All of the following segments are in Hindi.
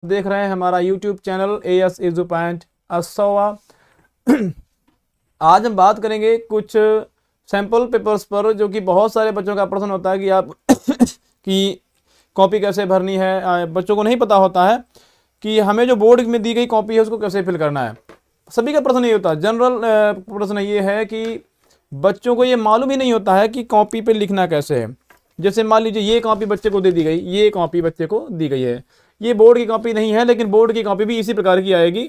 देख रहे हैं हमारा YouTube चैनल AS इज़ू पॉइंट असवा। आज हम बात करेंगे कुछ सैंपल पेपर्स पर जो कि बहुत सारे बच्चों का प्रश्न होता है कि आप कि कॉपी कैसे भरनी है। बच्चों को नहीं पता होता है कि हमें जो बोर्ड में दी गई कॉपी है उसको कैसे फिल करना है। सभी का प्रश्न नहीं होता। जनरल प्रश्न ये है कि बच्चों को ये मालूम ही नहीं होता है कि कॉपी पे लिखना कैसे है। जैसे मान लीजिए ये कॉपी बच्चे को दे दी गई, ये कॉपी बच्चे को दी गई है, ये बोर्ड की कॉपी नहीं है लेकिन बोर्ड की कॉपी भी इसी प्रकार की आएगी।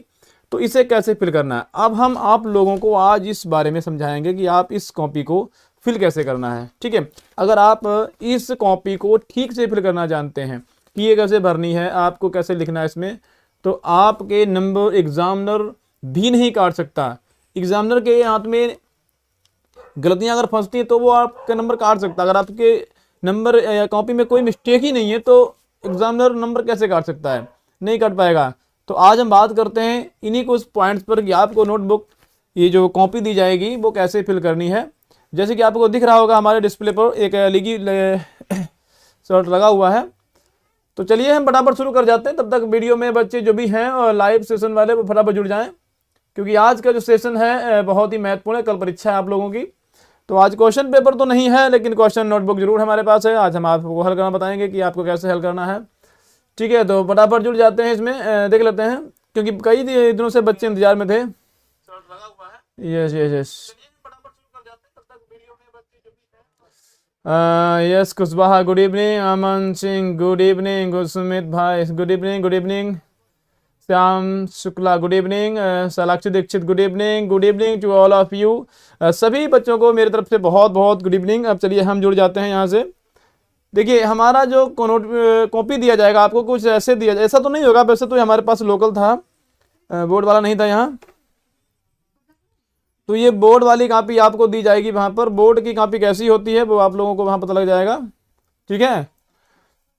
तो इसे कैसे फिल करना है, अब हम आप लोगों को आज इस बारे में समझाएंगे कि आप इस कॉपी को फिल कैसे करना है। ठीक है, अगर आप इस कॉपी को ठीक से फिल करना जानते हैं कि ये कैसे भरनी है, आपको कैसे लिखना है इसमें, तो आपके नंबर एग्जामिनर भी नहीं काट सकता। एग्जामिनर के हाथ में गलतियां अगर फंसती हैं तो वो आपका नंबर काट सकता है। अगर आपके नंबर कॉपी में कोई मिस्टेक ही नहीं है तो एग्जामिनर नंबर कैसे काट सकता है, नहीं काट पाएगा। तो आज हम बात करते हैं इन्हीं कुछ पॉइंट्स पर कि आपको नोटबुक ये जो कॉपी दी जाएगी वो कैसे फिल करनी है। जैसे कि आपको दिख रहा होगा हमारे डिस्प्ले पर एक लिखी शर्ट लगा हुआ है। तो चलिए हम फटाफट शुरू कर जाते हैं। तब तक वीडियो में बच्चे जो भी हैं और लाइव सेशन वाले वो फटाफट जुड़ जाएं, क्योंकि आज का जो सेशन है बहुत ही महत्वपूर्ण है। कल परीक्षा है आप लोगों की, तो आज क्वेश्चन पेपर तो नहीं है लेकिन क्वेश्चन नोटबुक जरूर हमारे पास है। आज हम आपको हल करना बताएंगे कि आपको कैसे हल करना है। ठीक है, तो फटाफट जुड़ जाते हैं इसमें, देख लेते हैं क्योंकि कई दिनों से बच्चे इंतजार में थे। Yes yes yes yes Kushwaha good evening, Aman Singh good evening, Sumit भाई good evening, good evening, Shyam Shukla good evening, Salakshi Dikshit good evening to all of you. सभी बच्चों को मेरी तरफ से बहुत बहुत गुड इवनिंग। अब चलिए हम जुड़ जाते हैं यहाँ से। देखिए हमारा जो कॉपी दिया जाएगा आपको कुछ ऐसे दिया जाए, ऐसा तो नहीं होगा, वैसे तो हमारे पास लोकल था, बोर्ड वाला नहीं था यहाँ। तो ये बोर्ड वाली कॉपी आपको दी जाएगी वहाँ पर। बोर्ड की कॉपी कैसी होती है वो आप लोगों को वहाँ पता लग जाएगा। ठीक है,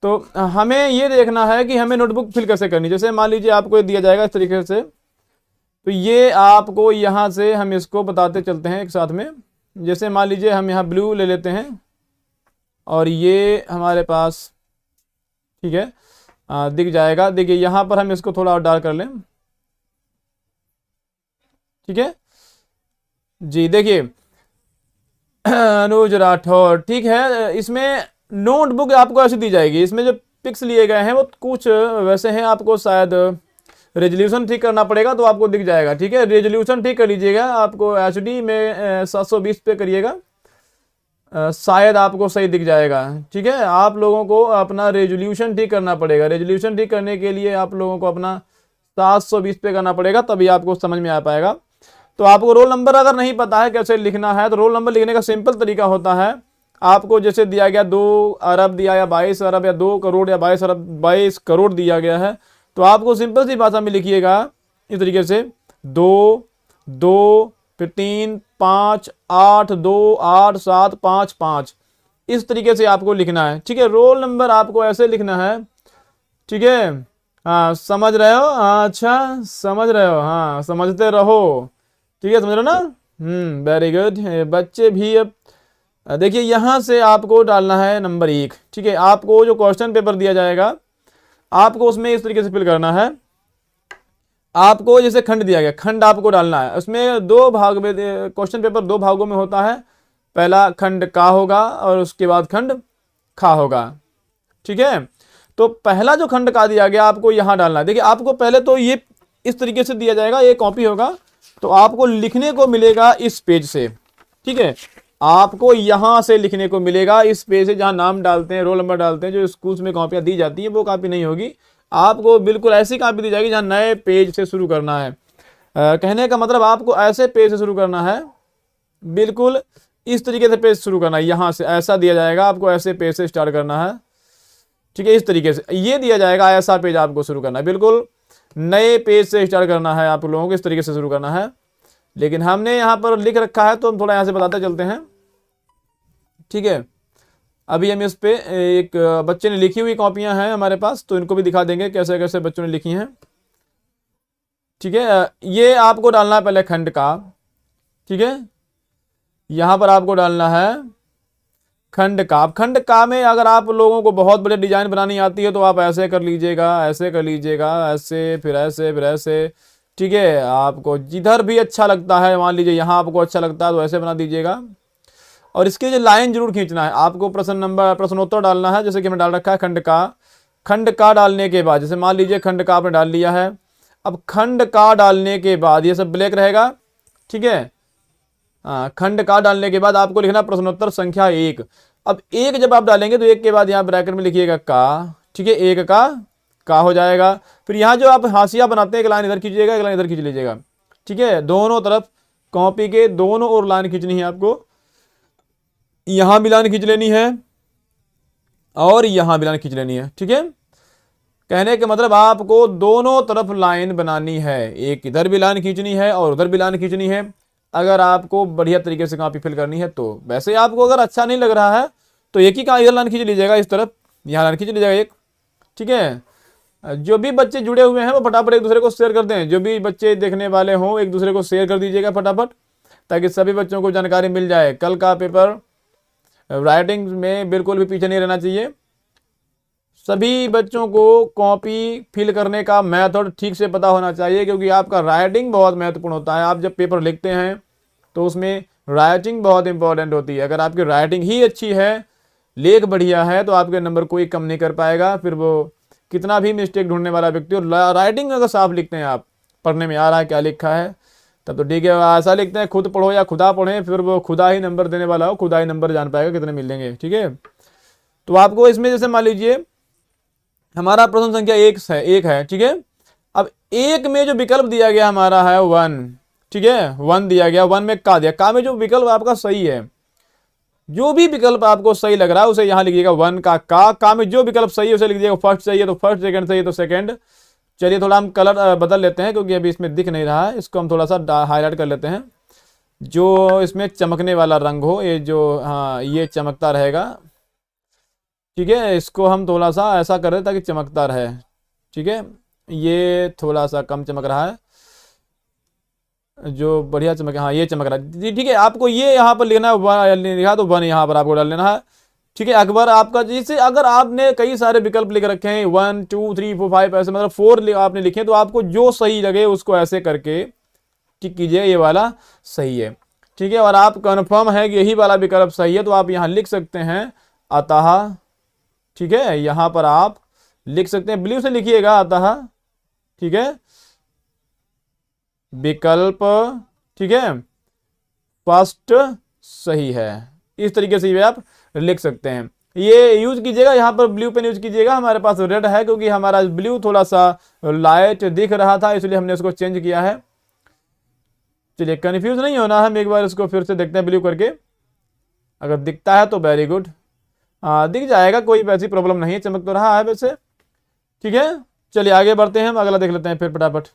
तो हमें ये देखना है कि हमें नोटबुक फिल कैसे करनी। जैसे मान लीजिए आपको ये दिया जाएगा इस तरीके से, तो ये आपको यहाँ से हम इसको बताते चलते हैं एक साथ में। जैसे मान लीजिए हम यहाँ ब्लू ले लेते हैं और ये हमारे पास, ठीक है, दिख जाएगा। देखिए यहाँ पर हम इसको थोड़ा और डार्क कर लें। ठीक है जी, देखिए अनुज राठौर, ठीक है। इसमें नोटबुक आपको ऐसी दी जाएगी, इसमें जो पिक्स लिए गए हैं वो कुछ वैसे हैं, आपको शायद रेजोल्यूशन ठीक करना पड़ेगा तो आपको दिख जाएगा। ठीक है, रेजोल्यूशन ठीक कर लीजिएगा, आपको HD में 720 पे करिएगा, शायद आपको सही दिख जाएगा। ठीक है, आप लोगों को अपना रेजोल्यूशन ठीक करना पड़ेगा। रेजोल्यूशन ठीक करने के लिए आप लोगों को अपना 720 पे करना पड़ेगा, तभी आपको समझ में आ पाएगा। तो आपको रोल नंबर अगर नहीं पता है कैसे लिखना है, तो रोल नंबर लिखने का सिंपल तरीका होता है। आपको जैसे दिया गया 2 अरब दिया या 22 अरब या 2 करोड़ या 22 अरब 22 करोड़ दिया गया है, तो आपको सिंपल सी भाषा में लिखिएगा इस तरीके से 2 2 फिर 3 5 8 2 8 7 5 5, इस तरीके से आपको लिखना है। ठीक है, रोल नंबर आपको ऐसे लिखना है। ठीक है, हाँ समझ रहे हो, हाँ अच्छा समझ रहे हो, हाँ समझते रहो। ठीक है, समझ रहे हो ना, वेरी गुड। बच्चे भी अब देखिए यहाँ से आपको डालना है नंबर 1। ठीक है, आपको जो क्वेश्चन पेपर दिया जाएगा आपको उसमें इस तरीके से फिल करना है। आपको जैसे खंड दिया गया, खंड आपको डालना है। उसमें 2 भाग में, क्वेश्चन पेपर 2 भागों में होता है। पहला खंड का होगा और उसके बाद खंड खा होगा। ठीक है, तो पहला जो खंड का दिया गया आपको यहाँ डालना है। देखिए आपको पहले तो ये इस तरीके से दिया जाएगा, ये कॉपी होगा, तो आपको लिखने को मिलेगा इस पेज से। ठीक है, आपको यहां से लिखने को मिलेगा इस पेज से, जहां नाम डालते हैं, रोल नंबर डालते हैं, जो स्कूल्स में कॉपियां दी जाती है वो कॉपी नहीं होगी। आपको बिल्कुल ऐसी कॉपी दी जाएगी जहां नए पेज से शुरू करना है। कहने का मतलब आपको ऐसे पेज से शुरू करना है, बिल्कुल इस तरीके से पेज शुरू करना है। यहां से ऐसा दिया जाएगा, आपको ऐसे पेज से स्टार्ट करना है। ठीक है, इस तरीके से ये दिया जाएगा, ऐसा पेज आपको शुरू करना है, बिल्कुल नए पेज से स्टार्ट करना है आप लोगों को, इस तरीके से शुरू करना है। लेकिन हमने यहाँ पर लिख रखा है तो हम थोड़ा यहाँ से बताते चलते हैं। ठीक है, अभी हम इस पे एक बच्चे ने लिखी हुई कॉपियां हैं हमारे पास, तो इनको भी दिखा देंगे कैसे कैसे बच्चों ने लिखी हैं। ठीक है, ये आपको डालना है पहले खंड का। ठीक है, यहाँ पर आपको डालना है खंड का। अब खंड का में अगर आप लोगों को बहुत बड़े डिजाइन बनानी आती है तो आप ऐसे कर लीजिएगा, ऐसे कर लीजिएगा, ऐसे फिर ऐसे फिर ऐसे, ठीक है। आपको जिधर भी अच्छा लगता है, मान लीजिए यहाँ आपको अच्छा लगता है तो ऐसे बना दीजिएगा। और इसके जो लाइन जरूर खींचना है आपको, प्रश्नोत्तर डालना है, जैसे कि हमने डाल रखा है खंड का। खंड का डालने के बाद, जैसे मान लीजिए खंड का आपने डाल लिया है, अब खंड का डालने के बाद ये सब ब्लैक रहेगा, ठीक है। खंड का डालने के बाद आपको लिखना प्रश्नोत्तर संख्या 1। अब 1 जब आप डालेंगे तो 1 के बाद यहाँ ब्रैकेट में लिखिएगा का, ठीक है, 1 का हो जाएगा। फिर यहाँ जो आप हाशिया बनाते हैं, एक लाइन इधर खींचिएगा, एक लाइन इधर खींच लीजिएगा, ठीक है। दोनों तरफ कॉपी के दोनों ओर लाइन खींचनी है आपको, यहां भी लाइन खींच लेनी है और यहां भी लाइन खींच लेनी है, ठीक है। कहने के मतलब आपको दोनों तरफ लाइन बनानी है, एक इधर भी लाइन खींचनी है और उधर भी लाइन खींचनी है, अगर आपको बढ़िया तरीके से कॉपी फिल करनी है तो। वैसे आपको अगर अच्छा नहीं लग रहा है तो एक ही का इधर लाइन खींच लीजिएगा, इस तरफ यहाँ लाइन खींच लीजिएगा एक, ठीक है। जो भी बच्चे जुड़े हुए हैं वो फटाफट एक दूसरे को शेयर कर दें, जो भी बच्चे देखने वाले हों एक दूसरे को शेयर कर दीजिएगा फटाफट, ताकि सभी बच्चों को जानकारी मिल जाए। कल का पेपर राइटिंग में बिल्कुल भी पीछे नहीं रहना चाहिए। सभी बच्चों को कॉपी फिल करने का मेथड ठीक से पता होना चाहिए, क्योंकि आपका राइटिंग बहुत महत्वपूर्ण होता है। आप जब पेपर लिखते हैं तो उसमें राइटिंग बहुत इंपॉर्टेंट होती है। अगर आपकी राइटिंग ही अच्छी है, लेख बढ़िया है, तो आपके नंबर कोई कम नहीं कर पाएगा। फिर वो कितना भी मिस्टेक ढूंढने वाला व्यक्ति, और राइटिंग अगर साफ लिखते हैं, आप पढ़ने में आ रहा है क्या लिखा है, तब तो ठीक है। ऐसा लिखते हैं खुद पढ़ो या खुदा पढ़ें, फिर वो खुदा ही नंबर देने वाला हो, खुदा ही नंबर जान पाएगा कितने मिलेंगे, ठीक है। तो आपको इसमें जैसे मान लीजिए हमारा प्रश्न संख्या 1 है, ठीक है। अब 1 में जो विकल्प दिया गया हमारा है 1, ठीक है, 1 दिया गया, 1 में का दिया, का में जो विकल्प आपका सही है, जो भी विकल्प आपको सही लग रहा है उसे यहां लिखिएगा 1 का में जो विकल्प सही है उसे लिख दीजिएगा। फर्स्ट सही है तो फर्स्ट, सेकंड सही है तो सेकंड। चलिए थोड़ा हम कलर बदल लेते हैं, क्योंकि अभी इसमें दिख नहीं रहा है, इसको हम थोड़ा सा हाईलाइट कर लेते हैं, जो इसमें चमकने वाला रंग हो, ये जो, हाँ ये चमकता रहेगा, ठीक है। इसको हम थोड़ा सा ऐसा कर दें ताकि चमकता रहे, ठीक है। ये थोड़ा सा कम चमक रहा है, जो बढ़िया चमक, हाँ ये चमक रहा है, ठीक है। आपको ये यहाँ पर लिखना है, लिखा तो 1 यहाँ पर आपको डाल लेना है, ठीक है। अकबर आपका, जैसे अगर आपने कई सारे विकल्प लिख रखे हैं 1 2 3 4 5 ऐसे, मतलब 4 आपने लिखे, तो आपको जो सही लगे उसको ऐसे करके टिक कीजिए, ये वाला सही है, ठीक है। और आप कन्फर्म है कि यही वाला विकल्प सही है तो आप यहाँ लिख सकते हैं अतः, ठीक है। यहां पर आप लिख सकते हैं, ब्लू से लिखिएगा अतः, ठीक है, विकल्प, ठीक है, फर्स्ट सही है। इस तरीके से ये आप लिख सकते हैं। ये यूज कीजिएगा, यहां पर ब्लू पेन यूज कीजिएगा। हमारे पास रेड है क्योंकि हमारा ब्लू थोड़ा सा लाइट दिख रहा था, इसलिए हमने इसको चेंज किया है। चलिए कंफ्यूज नहीं होना, हम एक बार इसको फिर से देखते हैं ब्लू करके, अगर दिखता है तो वेरी गुड, दिख जाएगा, कोई वैसी प्रॉब्लम नहीं है, चमक तो रहा है वैसे, ठीक है। चलिए आगे बढ़ते हैं, हम अगला देख लेते हैं फिर फटाफट।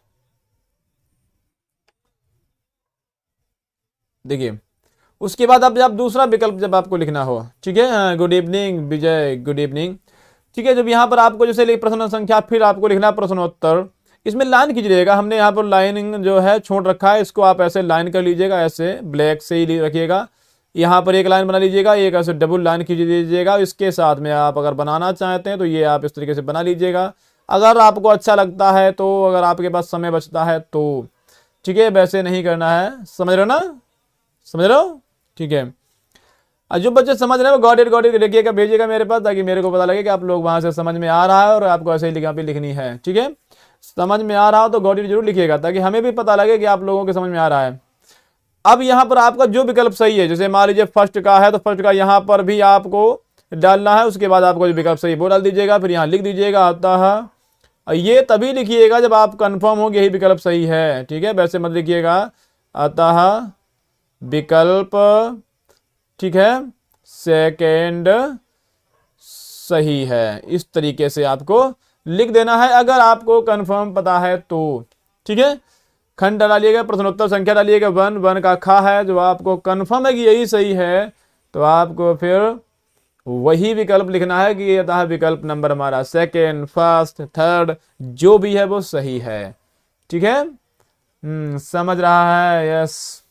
देखिए उसके बाद अब जब दूसरा विकल्प जब आपको लिखना हो, ठीक है, गुड इवनिंग विजय, गुड इवनिंग, ठीक है। जब यहाँ पर आपको जैसे प्रश्न संख्या, फिर आपको लिखना प्रश्नोत्तर, इसमें लाइन खींचिएगा। हमने यहाँ पर लाइनिंग जो है छोड़ रखा है, इसको आप ऐसे लाइन कर लीजिएगा, ऐसे ब्लैक से ही रखिएगा। यहाँ पर एक लाइन बना लीजिएगा, एक ऐसे डबल लाइन खींच दीजिएगा। इसके साथ में आप अगर बनाना चाहते हैं तो ये आप इस तरीके से बना लीजिएगा, अगर आपको अच्छा लगता है तो, अगर आपके पास समय बचता है तो, ठीक है। वैसे नहीं करना है, समझ रहे हो ना, समझ रहे हो, ठीक है। जो बच्चे समझ रहे हैं वो गॉट इट लिखिएगा, भेजिएगा मेरे पास, ताकि मेरे को पता लगे कि आप लोग वहां से समझ में आ रहा है और आपको ऐसे ही पे लिखनी है, ठीक है। समझ में आ रहा हो तो गॉट इट जरूर लिखिएगा, ताकि हमें भी पता लगे कि आप लोगों के समझ में आ रहा है। अब यहाँ पर आपका जो विकल्प सही है, जैसे मान लीजिए फर्स्ट का है तो फर्स्ट का यहाँ पर भी आपको डालना है, उसके बाद आपको जो विकल्प सही वो डाल दीजिएगा, फिर यहाँ लिख दीजिएगा अतः। ये तभी लिखिएगा जब आप कंफर्म हो कि यही विकल्प सही है, ठीक है। वैसे मत लिखिएगा, अतः विकल्प, ठीक है, सेकेंड सही है। इस तरीके से आपको लिख देना है, अगर आपको कंफर्म पता है तो, ठीक है। खंड डालिएगा, प्रश्नोत्तर संख्या डालिएगा 1 का खा है, जो आपको कंफर्म है कि यही सही है तो आपको फिर वही विकल्प लिखना है कि अतः विकल्प नंबर हमारा सेकेंड, फर्स्ट, थर्ड जो भी है वो सही है, ठीक है। समझ रहा है, यस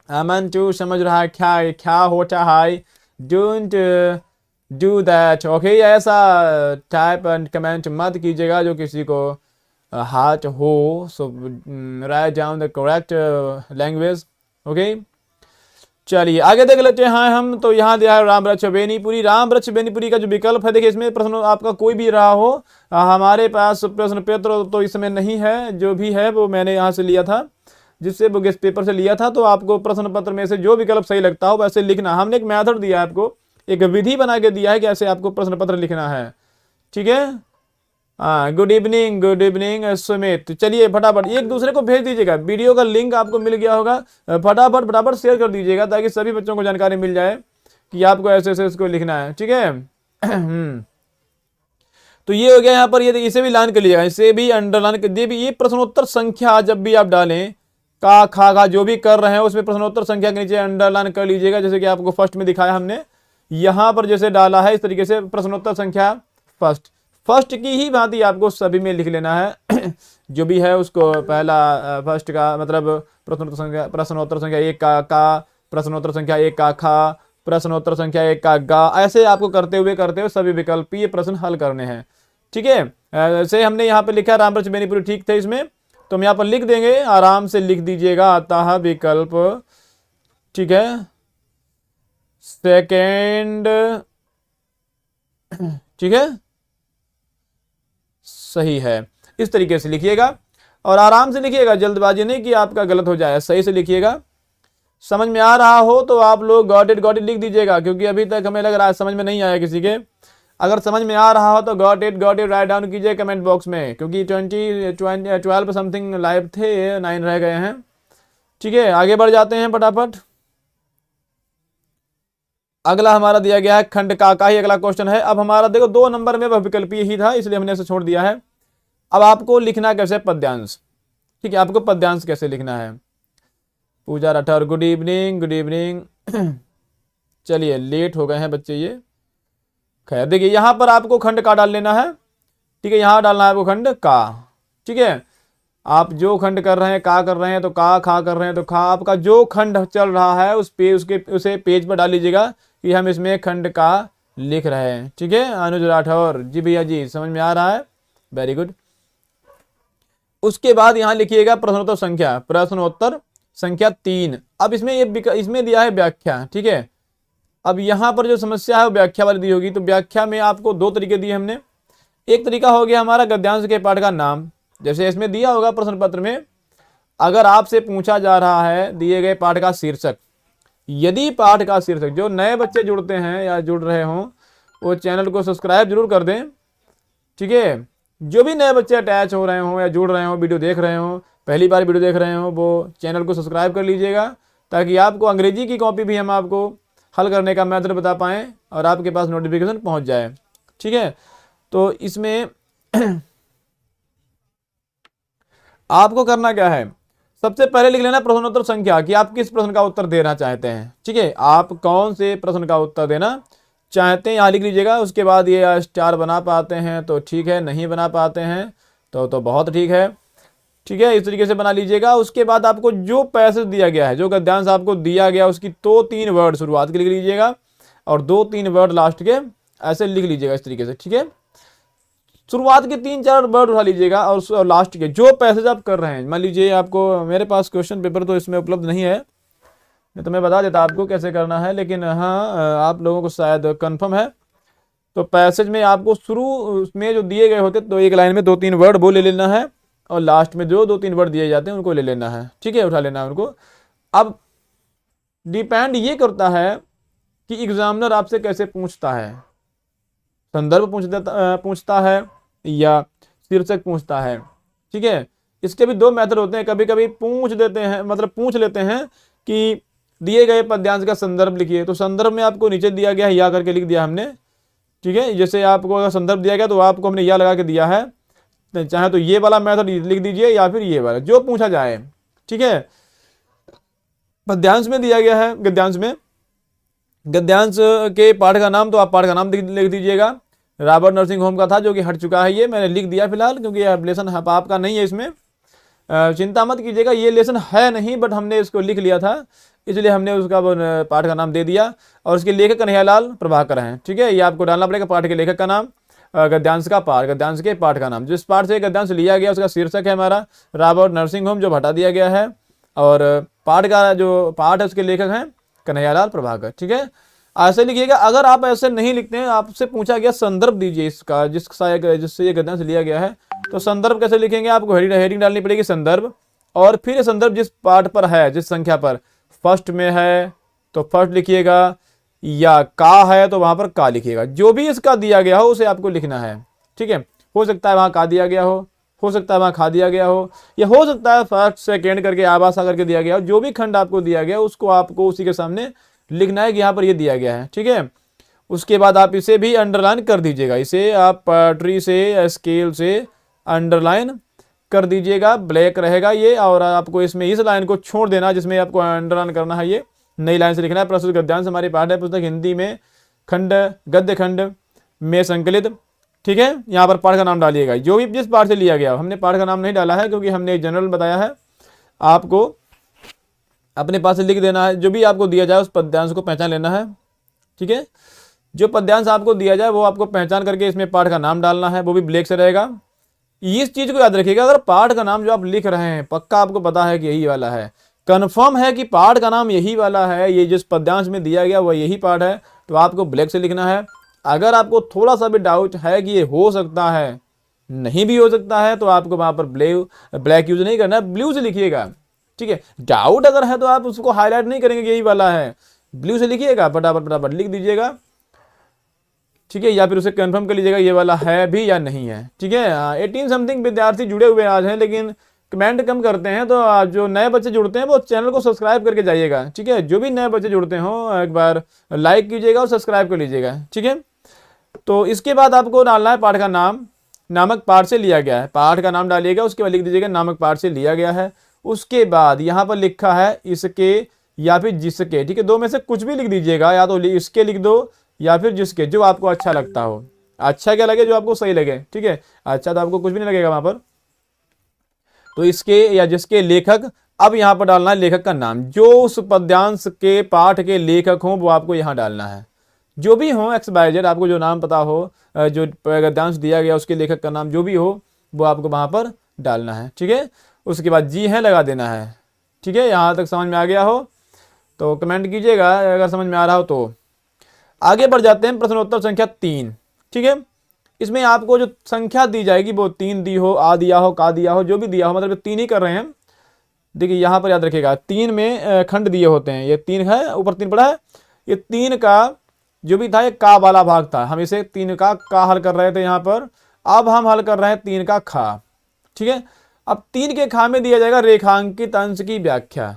अमन टू समझ रहा है, क्या क्या होता है, डोंट डू दैट, ओके। ऐसा टाइप एंड कमेंट मत कीजिएगा जो किसी को हार्ट हो। So write down the correct language, okay. चलिए आगे देख लेते हैं हम। तो यहाँ दिया है राम वृक्ष बेनीपुरी। राम वृक्ष बेनीपुरी का जो विकल्प है, देखिए इसमें प्रश्न आपका कोई भी रहा हो, हमारे पास प्रश्न पत्र तो इसमें नहीं है, जो भी है वो मैंने यहाँ से लिया था, जिससे वो गेस्ट पेपर से लिया था। तो आपको प्रश्न पत्र में से जो विकल्प सही लगता हो वैसे लिखना। हमने एक मेथड दिया है आपको, एक विधि बना के दिया है कि ऐसे आपको प्रश्न पत्र लिखना है, ठीक है। हाँ, गुड इवनिंग सुमित। चलिए फटाफट एक दूसरे को भेज दीजिएगा, वीडियो का लिंक आपको मिल गया होगा, फटाफट शेयर कर दीजिएगा ताकि सभी बच्चों को जानकारी मिल जाए कि आपको ऐसे ऐसे इसको लिखना है, ठीक है। तो ये हो गया यहाँ पर, ये इसे भी लाइन कर लीजिएगा, इसे भी अंडरलाइन कर दिए। ये प्रश्नोत्तर संख्या जब भी आप डालें, का खा जो भी कर रहे हैं उसमें प्रश्नोत्तर संख्या के नीचे अंडरलाइन कर लीजिएगा। जैसे कि आपको फर्स्ट में दिखाया हमने, यहाँ पर जैसे डाला है इस तरीके से प्रश्नोत्तर संख्या फर्स्ट की ही भांति आपको सभी में लिख लेना है। जो भी है उसको पहला फर्स्ट का मतलब प्रश्नोत्तर संख्या एक का, प्रश्नोत्तर संख्या एक का खा, प्रश्नोत्तर संख्या एक का गा, ऐसे आपको करते हुए सभी विकल्पीय प्रश्न हल करने हैं, ठीक है। ऐसे हमने यहाँ पे लिखा राम वृक्ष बेनीपुरी, ठीक थे इसमें, तो हम यहाँ पर लिख देंगे, आराम से लिख दीजिएगा, आता है विकल्प, ठीक है, सेकेंड, ठीक है, सही है। इस तरीके से लिखिएगा और आराम से लिखिएगा, जल्दबाजी नहीं कि आपका गलत हो जाए, सही से लिखिएगा। समझ में आ रहा हो तो आप लोग गॉट इट लिख दीजिएगा, क्योंकि अभी तक हमें लग रहा है समझ में नहीं आया किसी के। अगर समझ में आ रहा हो तो गॉट इट राइट डाउन कीजिए कमेंट बॉक्स में, क्योंकि 12 समथिंग लाइव थे, 9 रह गए हैं, ठीक है। आगे बढ़ जाते हैं फटाफट। अगला हमारा दिया गया है खंड का ही अगला क्वेश्चन है। अब हमारा देखो 2 नंबर में वह विकल्पीय ही था, इसलिए हमने इसे छोड़ दिया है। अब आपको लिखना कैसे पद्यांश, ठीक है, आपको पद्यांश कैसे लिखना है। पूजा राठौर गुड इवनिंग। चलिए लेट हो गए हैं बच्चे ये, खैर देखिए यहाँ पर आपको खंड का डाल लेना है, ठीक है। यहाँ डालना है आपको खंड का, ठीक है। आप जो खंड कर रहे हैं, का कर रहे हैं तो का, खा कर रहे हैं तो खा, आपका जो खंड चल रहा है उसे पेज पर डाल लीजिएगा कि हम इसमें खंड का लिख रहे हैं, ठीक है। अनुज राठौर जी, भैया जी समझ में आ रहा है, वेरी गुड। उसके बाद यहाँ लिखिएगा प्रश्नोत्तर संख्या 3। अब इसमें दिया है व्याख्या, ठीक है। अब यहाँ पर जो समस्या है वो व्याख्या वाली दी होगी, तो व्याख्या में आपको 2 तरीके दिए हमने। एक तरीका हो गया हमारा गद्यांश के पाठ का नाम, जैसे इसमें दिया होगा प्रश्न पत्र में, अगर आपसे पूछा जा रहा है दिए गए पाठ का शीर्षक, यदि पाठ का शीर्षक, जो नए बच्चे जुड़ते हैं या जुड़ रहे हों वो चैनल को सब्सक्राइब जरूर कर दें, ठीक है। जो भी नए बच्चे अटैच हो रहे हों या जुड़ रहे हों, वीडियो देख रहे हों, पहली बार वीडियो देख रहे हों, वो चैनल को सब्सक्राइब कर लीजिएगा, ताकि आपको अंग्रेजी की कॉपी भी हम आपको हल करने का मेथड बता पाएँ और आपके पास नोटिफिकेशन पहुँच जाए, ठीक है। तो इसमें आपको करना क्या है, सबसे पहले लिख लेना प्रश्नोत्तर संख्या, कि आप किस प्रश्न का उत्तर देना चाहते हैं, ठीक है। आप कौन से प्रश्न का उत्तर देना चाहते हैं यहाँ लिख लीजिएगा। उसके बाद ये स्टार बना पाते हैं तो ठीक है, नहीं बना पाते हैं तो बहुत ठीक है, ठीक है। इस तरीके से बना लीजिएगा। उसके बाद आपको जो पैसेज दिया गया है, जो गद्यांश आपको दिया गया, उसकी 2-3 वर्ड शुरुआत के लिख लीजिएगा और 2-3 वर्ड लास्ट के ऐसे लिख लीजिएगा इस तरीके से, ठीक है। शुरुआत के 3-4 वर्ड उठा लीजिएगा और लास्ट के जो पैसेज आप कर रहे हैं, मान लीजिए आपको, मेरे पास क्वेश्चन पेपर तो इसमें उपलब्ध नहीं है, तो मैं बता देता आपको कैसे करना है, लेकिन हाँ आप लोगों को शायद कंफर्म है। तो पैसेज में आपको शुरू में जो दिए गए होते तो एक लाइन में 2-3 वर्ड वो ले लेना है और लास्ट में जो 2-3 वर्ड दिए जाते हैं उनको ले लेना है, ठीक है, उठा लेना है उनको। अब डिपेंड ये करता है कि एग्जामिनर आपसे कैसे पूछता है, संदर्भ पूछता है या शीर्षक पूछता है, ठीक है। इसके भी 2 मेथड होते हैं, कभी कभी पूछ लेते हैं कि दिए गए पद्यांश का संदर्भ लिखिए, तो संदर्भ में आपको नीचे दिया गया है या करके लिख दिया हमने, ठीक है। जैसे आपको अगर संदर्भ दिया गया तो आपको हमने या लगा के दिया है, चाहे तो ये वाला मेथड लिख दीजिए या फिर ये वाला, जो पूछा जाए, ठीक है। पद्यांश में दिया गया है, गद्यांश के पाठ का नाम, तो आप पाठ का नाम लिख दीजिएगा। रॉबर्ट नर्सिंग होम का था जो कि हट चुका है, ये मैंने लिख दिया फिलहाल, क्योंकि एप्लीकेशन आपका नहीं है इसमें, चिंता मत कीजिएगा, ये लेसन है नहीं, बट हमने इसको लिख लिया था, इसलिए हमने उसका पाठ का नाम दे दिया। और उसके लेखक कन्हैयालाल प्रभाकर हैं। ठीक है, ये आपको डालना पड़ेगा, पाठ के लेखक का नाम, गद्यांश का पाठ, गद्यांश के पाठ का नाम। जिस पाठ से गद्यांश लिया गया उसका शीर्षक है हमारा रॉबर्ट नर्सिंग होम, जो हटा दिया गया है। और पाठ का जो पाठ है उसके लेखक हैं कन्हैयालाल प्रभाकर। ठीक है, ऐसे लिखिएगा। अगर आप ऐसे नहीं लिखते हैं, आपसे पूछा गया संदर्भ दीजिए इसका, जिससे ये गद्यांश लिया गया है, तो संदर्भ कैसे लिखेंगे? आपको हेडिंग डालनी पड़ेगी संदर्भ, और फिर ये संदर्भ जिस पाठ पर है, जिस संख्या पर, फर्स्ट में है तो फर्स्ट लिखिएगा, या का है तो वहां पर का लिखिएगा। जो भी इसका दिया गया हो उसे आपको लिखना है। ठीक है, हो सकता है वहां का दिया गया हो सकता है वहां खा दिया गया हो, या हो सकता है फर्स्ट सेकेंड करके आवासा करके दिया गया हो। जो भी खंड आपको दिया गया उसको आपको उसी के सामने लिखना है कि यहाँ पर ये दिया गया है। ठीक है, उसके बाद आप इसे भी अंडरलाइन कर दीजिएगा, इसे आप ट्री से स्केल से अंडरलाइन कर दीजिएगा, ब्लैक रहेगा ये। और आपको इसमें इस लाइन को छोड़ देना जिसमें आपको अंडरलाइन करना है, ये नई लाइन से लिखना है। प्रस्तुत गद्यांश हमारी पाठ्य पुस्तक हिंदी में खंड गद्य खंड में संकलित। ठीक है, यहाँ पर पाठ का नाम डालिएगा, जो भी जिस पाठ से लिया गया। हमने पाठ का नाम नहीं डाला है क्योंकि हमने जनरल बताया है, आपको अपने पास से लिख देना है। जो भी आपको दिया जाए उस पद्यांश को पहचान लेना है। ठीक है, जो पद्यांश आपको दिया जाए वो आपको पहचान करके इसमें पाठ का नाम डालना है, वो भी ब्लैक से रहेगा। इस चीज को याद रखिएगा, अगर पाठ का नाम जो आप लिख रहे हैं पक्का आपको पता है कि यही वाला है, कंफर्म है कि पाठ का नाम यही वाला है, ये जिस पद्यांश में दिया गया वह यही पाठ है, तो आपको ब्लैक से लिखना है। अगर आपको थोड़ा सा भी डाउट है कि ये हो सकता है, नहीं भी हो सकता है, तो आपको वहां पर ब्लैक यूज नहीं करना है, ब्लू से लिखिएगा। ठीक है, डाउट अगर है तो आप उसको हाईलाइट नहीं करेंगे यही वाला है, ब्लू से लिखिएगा, फटाफट लिख दीजिएगा। ठीक है, या फिर उसे कंफर्म कर लीजिएगा ये वाला है भी या नहीं है। ठीक है, 18 समथिंग विद्यार्थी जुड़े हुए आज हैं, लेकिन कमेंट कम करते हैं, तो जो नए बच्चे जुड़ते हैं वो चैनल को सब्सक्राइब करके जाइएगा। ठीक है, जो भी नए बच्चे जुड़ते हो एक बार लाइक कीजिएगा और सब्सक्राइब कर लीजिएगा। ठीक है, तो इसके बाद आपको डालना है पाठ का नाम, नामक पाठ से लिया गया है, पाठ का नाम डालिएगा, उसके बाद लिख दीजिएगा नामक पाठ से लिया गया है। उसके बाद यहाँ पर लिखा है इसके या फिर जिसके। ठीक है, दो में से कुछ भी लिख दीजिएगा, या तो इसके लिख दो या फिर जिसके, जो आपको अच्छा लगता हो। अच्छा क्या लगे, जो आपको सही लगे। ठीक है, अच्छा तो आपको कुछ भी नहीं लगेगा वहां पर, तो इसके या जिसके लेखक। अब यहां पर डालना है लेखक का नाम, जो उस पद्यांश के पाठ के लेखक हो वो आपको यहां डालना है। जो भी हो XYZ, आपको जो नाम पता हो, जो गद्यांश दिया गया उसके लेखक का नाम जो भी हो वो आपको वहां पर डालना है। ठीक है, उसके बाद जी है लगा देना है। ठीक है, यहां तक समझ में आ गया हो तो कमेंट कीजिएगा, अगर समझ में आ रहा हो तो। आगे बढ़ जाते हैं, प्रश्नोत्तर संख्या 3। ठीक है, इसमें आपको जो संख्या दी जाएगी वो 3 दी हो, आ दिया हो, का दिया हो, जो भी दिया हो, मतलब 3 ही कर रहे हैं। देखिए यहाँ पर याद रखिएगा 3 में खंड दिए होते हैं, ये 3 है, ऊपर 3 पड़ा है, ये 3 का जो भी था ये का वाला भाग था, हम इसे 3 का हल कर रहे थे यहाँ पर। अब हम हल कर रहे हैं 3 का खा। ठीक है, अब 3 के खा में दिया जाएगा रेखांकित अंश की व्याख्या।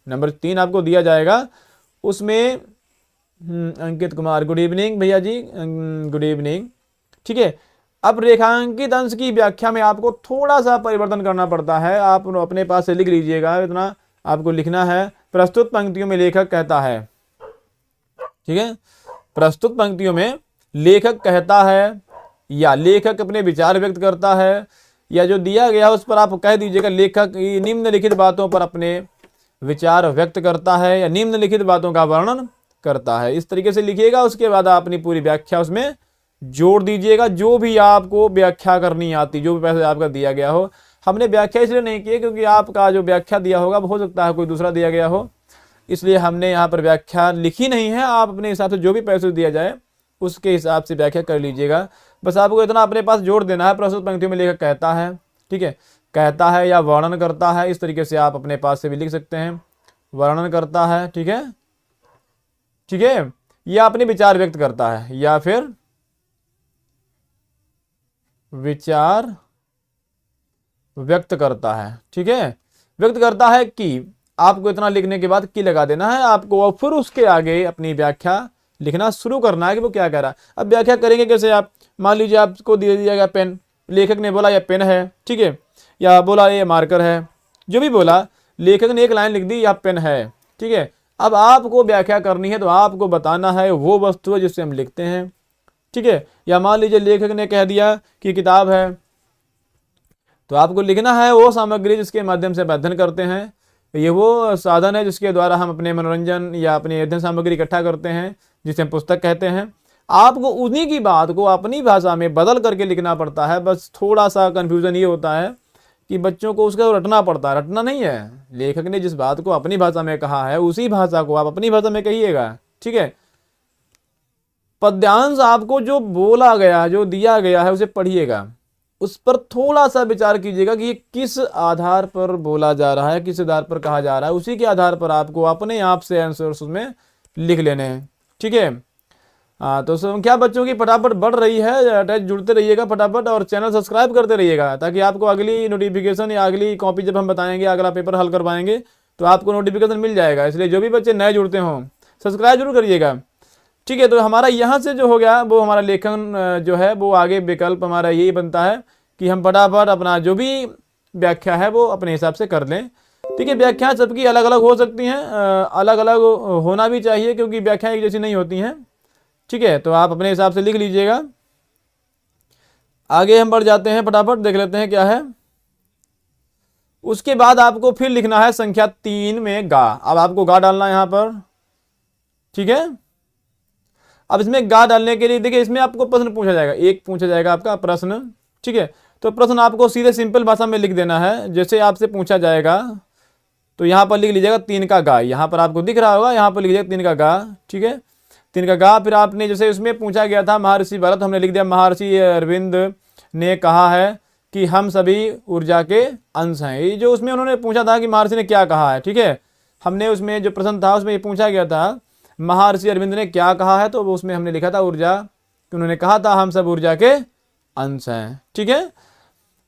नंबर 3 आपको दिया जाएगा, उसमें अंकित कुमार, गुड इवनिंग भैया जी, गुड इवनिंग। ठीक है, अब रेखांकित अंश की व्याख्या में आपको थोड़ा सा परिवर्तन करना पड़ता है, आप अपने पास से लिख लीजिएगा, इतना आपको लिखना है। प्रस्तुत पंक्तियों में लेखक कहता है। ठीक है, प्रस्तुत पंक्तियों में लेखक कहता है या लेखक अपने विचार व्यक्त करता है, या जो दिया गया उस पर आप कह दीजिएगा लेखक निम्नलिखित बातों पर अपने विचार व्यक्त करता है या निम्नलिखित बातों का वर्णन करता है। इस तरीके से लिखिएगा, उसके बाद आप अपनी पूरी व्याख्या उसमें जोड़ दीजिएगा, जो भी आपको व्याख्या करनी आती, जो भी पैसे आपका दिया गया हो। हमने व्याख्या इसलिए नहीं की क्योंकि आपका जो व्याख्या दिया होगा वो हो सकता है कोई दूसरा दिया गया हो, इसलिए हमने यहाँ पर व्याख्या लिखी नहीं है। आप अपने हिसाब से जो भी पैसे दिया जाए उसके हिसाब से व्याख्या कर लीजिएगा। बस आपको इतना अपने पास जोड़ देना है, प्रस्तुत पंक्तियों में लेखक कहता है। ठीक है, कहता है या वर्णन करता है, इस तरीके से आप अपने पास से भी लिख सकते हैं, वर्णन करता है। ठीक है, ठीक है, या अपने विचार व्यक्त करता है या फिर विचार व्यक्त करता है। ठीक है, व्यक्त करता है कि, आपको इतना लिखने के बाद की लगा देना है आपको, और फिर उसके आगे अपनी व्याख्या लिखना शुरू करना है कि वो क्या कह रहा है। अब व्याख्या करेंगे कैसे आप, मान लीजिए आपको दे दिया गया पेन, लेखक ने बोला यह पेन है। ठीक है, या बोला ये मार्कर है, जो भी बोला, लेखक ने एक लाइन लिख दी यह पेन है। ठीक है, अब आपको व्याख्या करनी है तो आपको बताना है वो वस्तु है जिससे हम लिखते हैं। ठीक है, या मान लीजिए लेखक ने कह दिया कि किताब है, तो आपको लिखना है वो सामग्री जिसके माध्यम से आप अध्ययन करते हैं, ये वो साधन है जिसके द्वारा हम अपने मनोरंजन या अपनी अध्ययन सामग्री इकट्ठा करते हैं, जिसे हम पुस्तक कहते हैं। आपको उन्हीं की बात को अपनी भाषा में बदल करके लिखना पड़ता है। बस थोड़ा सा कन्फ्यूजन ये होता है कि बच्चों को उसका रटना पड़ता है, रटना नहीं है। लेखक ने जिस बात को अपनी भाषा में कहा है उसी भाषा को आप अपनी भाषा में कहिएगा, ठीक है। पद्यांश आपको जो बोला गया, जो दिया गया है, उसे पढ़िएगा, उस पर थोड़ा सा विचार कीजिएगा कि ये किस आधार पर बोला जा रहा है, किस आधार पर कहा जा रहा है। उसी के आधार पर आपको अपने आप से आंसर्स उसमें लिख लेने हैं, ठीक है। हाँ, तो संख्या बच्चों की फटाफट बढ़ रही है, अटैच जुड़ते रहिएगा फटाफट, और चैनल सब्सक्राइब करते रहिएगा ताकि आपको अगली नोटिफिकेशन या अगली कॉपी जब हम बताएंगे, अगला पेपर हल करवाएंगे तो आपको नोटिफिकेशन मिल जाएगा। इसलिए जो भी बच्चे नए जुड़ते हों सब्सक्राइब जरूर करिएगा, ठीक है। तो हमारा यहाँ से जो हो गया वो हमारा लेखन जो है वो आगे विकल्प हमारा यही बनता है कि हम फटाफट अपना जो भी व्याख्या है वो अपने हिसाब से कर लें, ठीक है। व्याख्या सबकी अलग अलग हो सकती हैं, अलग अलग होना भी चाहिए क्योंकि व्याख्या एक जैसी नहीं होती हैं, ठीक है। तो आप अपने हिसाब से लिख लीजिएगा। आगे हम बढ़ जाते हैं, फटाफट देख लेते हैं क्या है। उसके बाद आपको फिर लिखना है संख्या 3 में गा। अब आपको गा डालना है यहाँ पर, ठीक है। अब इसमें गा डालने के लिए देखिए इसमें आपको प्रश्न पूछा जाएगा, एक पूछा जाएगा आपका प्रश्न, ठीक है। तो प्रश्न आपको सीधे सिंपल भाषा में लिख देना है। जैसे आपसे पूछा जाएगा तो यहाँ पर लिख लीजिएगा 3 का गा, यहाँ पर आपको दिख रहा होगा, यहाँ पर लिख लीजिएगा 3 का गा, ठीक है। 3 का गा। फिर आपने जैसे उसमें पूछा गया था महर्षि भरत, हमने लिख दिया महर्षि अरविंद ने कहा है कि हम सभी ऊर्जा के अंश हैं। ये जो उसमें उन्होंने पूछा था कि महर्षि ने क्या कहा है, ठीक है। हमने उसमें जो प्रश्न था उसमें ये पूछा गया था महर्षि अरविंद ने क्या कहा है, तो उसमें हमने लिखा था ऊर्जा, उन्होंने कहा था हम सब ऊर्जा के अंश हैं, ठीक है।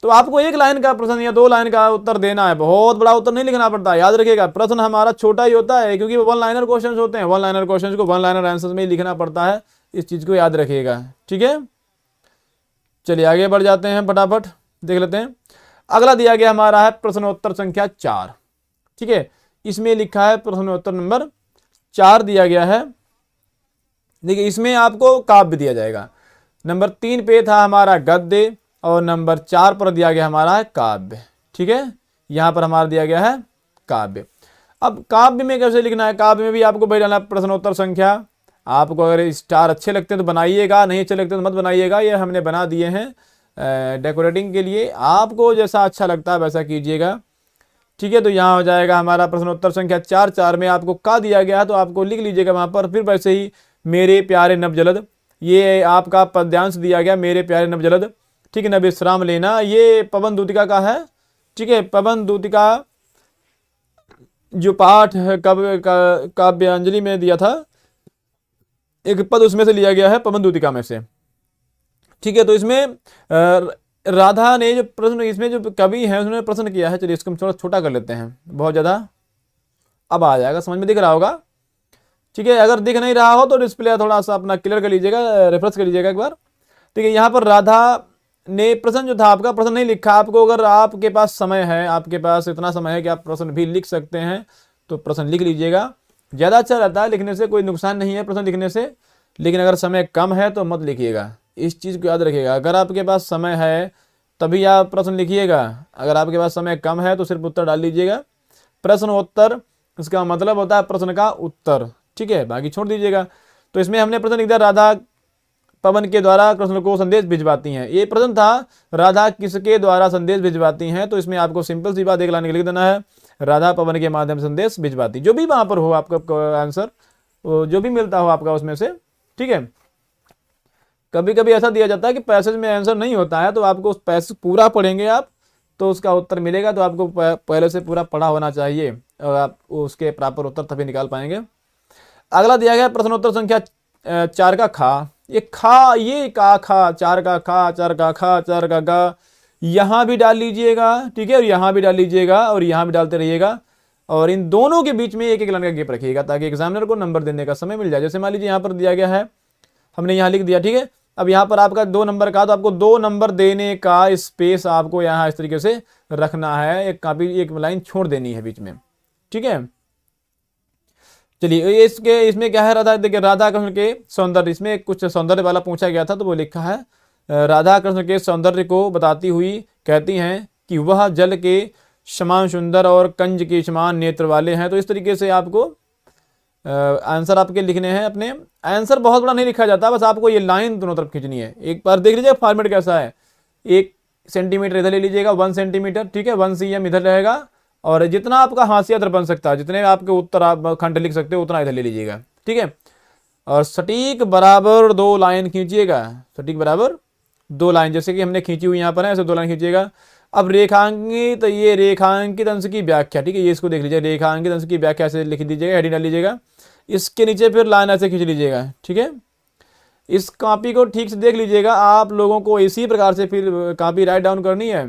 तो आपको एक लाइन का प्रश्न या 2 लाइन का उत्तर देना है, बहुत बड़ा उत्तर नहीं लिखना पड़ता। याद रखिएगा प्रश्न हमारा छोटा ही होता है क्योंकि वो 1 लाइनर क्वेश्चन होते हैं। 1 लाइनर क्वेश्चन को 1 लाइनर आंसर में ही लिखना पड़ता है, इस चीज को याद रखिएगा, ठीक है। चलिए आगे बढ़ जाते हैं, फटाफट देख लेते हैं। अगला दिया गया हमारा है प्रश्नोत्तर संख्या 4, ठीक है। इसमें लिखा है प्रश्नोत्तर नंबर 4 दिया गया है। देखिए इसमें आपको काव्य दिया जाएगा। नंबर 3 पे था हमारा गद्य और नंबर 4 पर दिया गया हमारा है काव्य, ठीक है। यहाँ पर हमारा दिया गया है काव्य। अब काव्य में कैसे लिखना है, काव्य में भी आपको भाई डालना प्रश्नोत्तर संख्या। आपको अगर स्टार अच्छे लगते हैं तो बनाइएगा, नहीं अच्छे लगते तो मत बनाइएगा, ये हमने बना दिए हैं डेकोरेटिंग के लिए। आपको जैसा अच्छा लगता है वैसा कीजिएगा, ठीक है। तो यहाँ हो जाएगा हमारा प्रश्नोत्तर संख्या 4। 4 में आपको का दिया गया है तो आपको लिख लीजिएगा वहाँ पर। फिर वैसे ही मेरे प्यारे नवजलद, ये आपका पद्यांश दिया गया मेरे प्यारे नवजलद, ठीक है। न विश्राम लेना, ये पवन दूतिका का है, ठीक है। पवन दूतिका जो पाठ है काव्यांजलि में दिया था, एक पद उसमें से लिया गया है पवन दूतिका में से, ठीक है। तो इसमें राधा ने जो प्रश्न, इसमें जो कवि हैं उन्होंने प्रश्न किया है। चलिए इसको हम थोड़ा छोटा कर लेते हैं, बहुत ज़्यादा अब आ जाएगा, समझ में दिख रहा होगा, ठीक है। अगर दिख नहीं रहा हो तो डिस्प्ले थोड़ा सा अपना क्लियर कर लीजिएगा, रिफ्रेश कर लीजिएगा एक बार, ठीक है। यहाँ पर राधा ने प्रश्न जो था आपका, प्रश्न नहीं लिखा आपको। अगर आपके पास समय है, आपके पास इतना समय है कि आप प्रश्न भी लिख सकते हैं तो प्रश्न लिख लीजिएगा, ज़्यादा अच्छा रहता है। लिखने से कोई नुकसान नहीं है प्रश्न लिखने से, लेकिन अगर समय कम है तो मत लिखिएगा, इस चीज़ को याद रखिएगा। अगर आपके पास समय है तभी आप प्रश्न लिखिएगा, अगर आपके पास समय कम है तो सिर्फ उत्तर डाल लीजिएगा। प्रश्न उत्तर इसका मतलब होता है प्रश्न का उत्तर, ठीक है, बाकी छोड़ दीजिएगा। तो इसमें हमने प्रश्न लिख दिया राधा पवन के द्वारा कृष्ण को संदेश भिजवाती हैं। ये प्रश्न था राधा किसके द्वारा संदेश भिजवाती हैं, तो इसमें आपको सिंपल सी बात एक लाइन लिख देना है, राधा पवन के माध्यम से संदेश भिजवाती। जो भी वहां पर हो आपका आंसर, जो भी मिलता हो आपका उसमें से, ठीक है। कभी कभी ऐसा दिया जाता है कि पैसेज में आंसर नहीं होता है, तो आपको उस पैसेज पूरा पढ़ेंगे आप तो उसका उत्तर मिलेगा। तो आपको पहले से पूरा पढ़ा होना चाहिए और आप उसके प्रॉपर उत्तर तभी निकाल पाएंगे। अगला दिया गया प्रश्नोत्तर संख्या 4 का खा। ये खा, ये का खा, 4 का खा, 4 का खा, 4 का गा, यहाँ भी डाल लीजिएगा, ठीक है, और यहाँ भी डाल लीजिएगा और यहाँ भी डालते रहिएगा। और इन दोनों के बीच में एक एक लाइन का गैप रखिएगा ताकि एग्जामिनर को नंबर देने का समय मिल जाए। जैसे मान लीजिए यहाँ पर दिया गया है, हमने यहाँ लिख दिया, ठीक है। अब यहाँ पर आपका 2 नंबर का, तो आपको 2 नंबर देने का स्पेस आपको यहाँ इस तरीके से रखना है, एक काफी एक लाइन छोड़ देनी है बीच में, ठीक है। चलिए इसमें क्या है, राधा, देखिए राधा कृष्ण के सौंदर्य, इसमें कुछ सौंदर्य वाला पूछा गया था तो वो लिखा है राधा कृष्ण के सौंदर्य को बताती हुई कहती हैं कि वह जल के समान सुंदर और कंज के समान नेत्र वाले हैं। तो इस तरीके से आपको आंसर आपके लिखने हैं। अपने आंसर बहुत बड़ा नहीं लिखा जाता, बस आपको ये लाइन दोनों तरफ खींचनी है। एक बार देख लीजिए फॉर्मेट कैसा है। 1 सेंटीमीटर इधर ले लीजिएगा, 1 सेंटीमीटर, ठीक है, 1 cm इधर रहेगा, और जितना आपका हाशिया इधर बन सकता है, जितने आपके उत्तर आप खंड लिख सकते हो उतना इधर ले लीजिएगा, ठीक है। और सटीक बराबर 2 लाइन खींचिएगा, सटीक बराबर 2 लाइन, जैसे कि हमने खींची हुई यहाँ पर है, ऐसे 2 लाइन खींचिएगा। अब रेखांकित, ये रेखांकित अंश की व्याख्या, ठीक है, ये इसको देख लीजिए, रेखांकित अंश की व्याख्या ऐसे लिख दीजिएगा, हेडिंग डाल लीजिएगा। इसके नीचे फिर लाइन ऐसे खींच लीजिएगा, ठीक है। इस कॉपी को ठीक से देख लीजिएगा, आप लोगों को इसी प्रकार से फिर कॉपी राइट डाउन करनी है।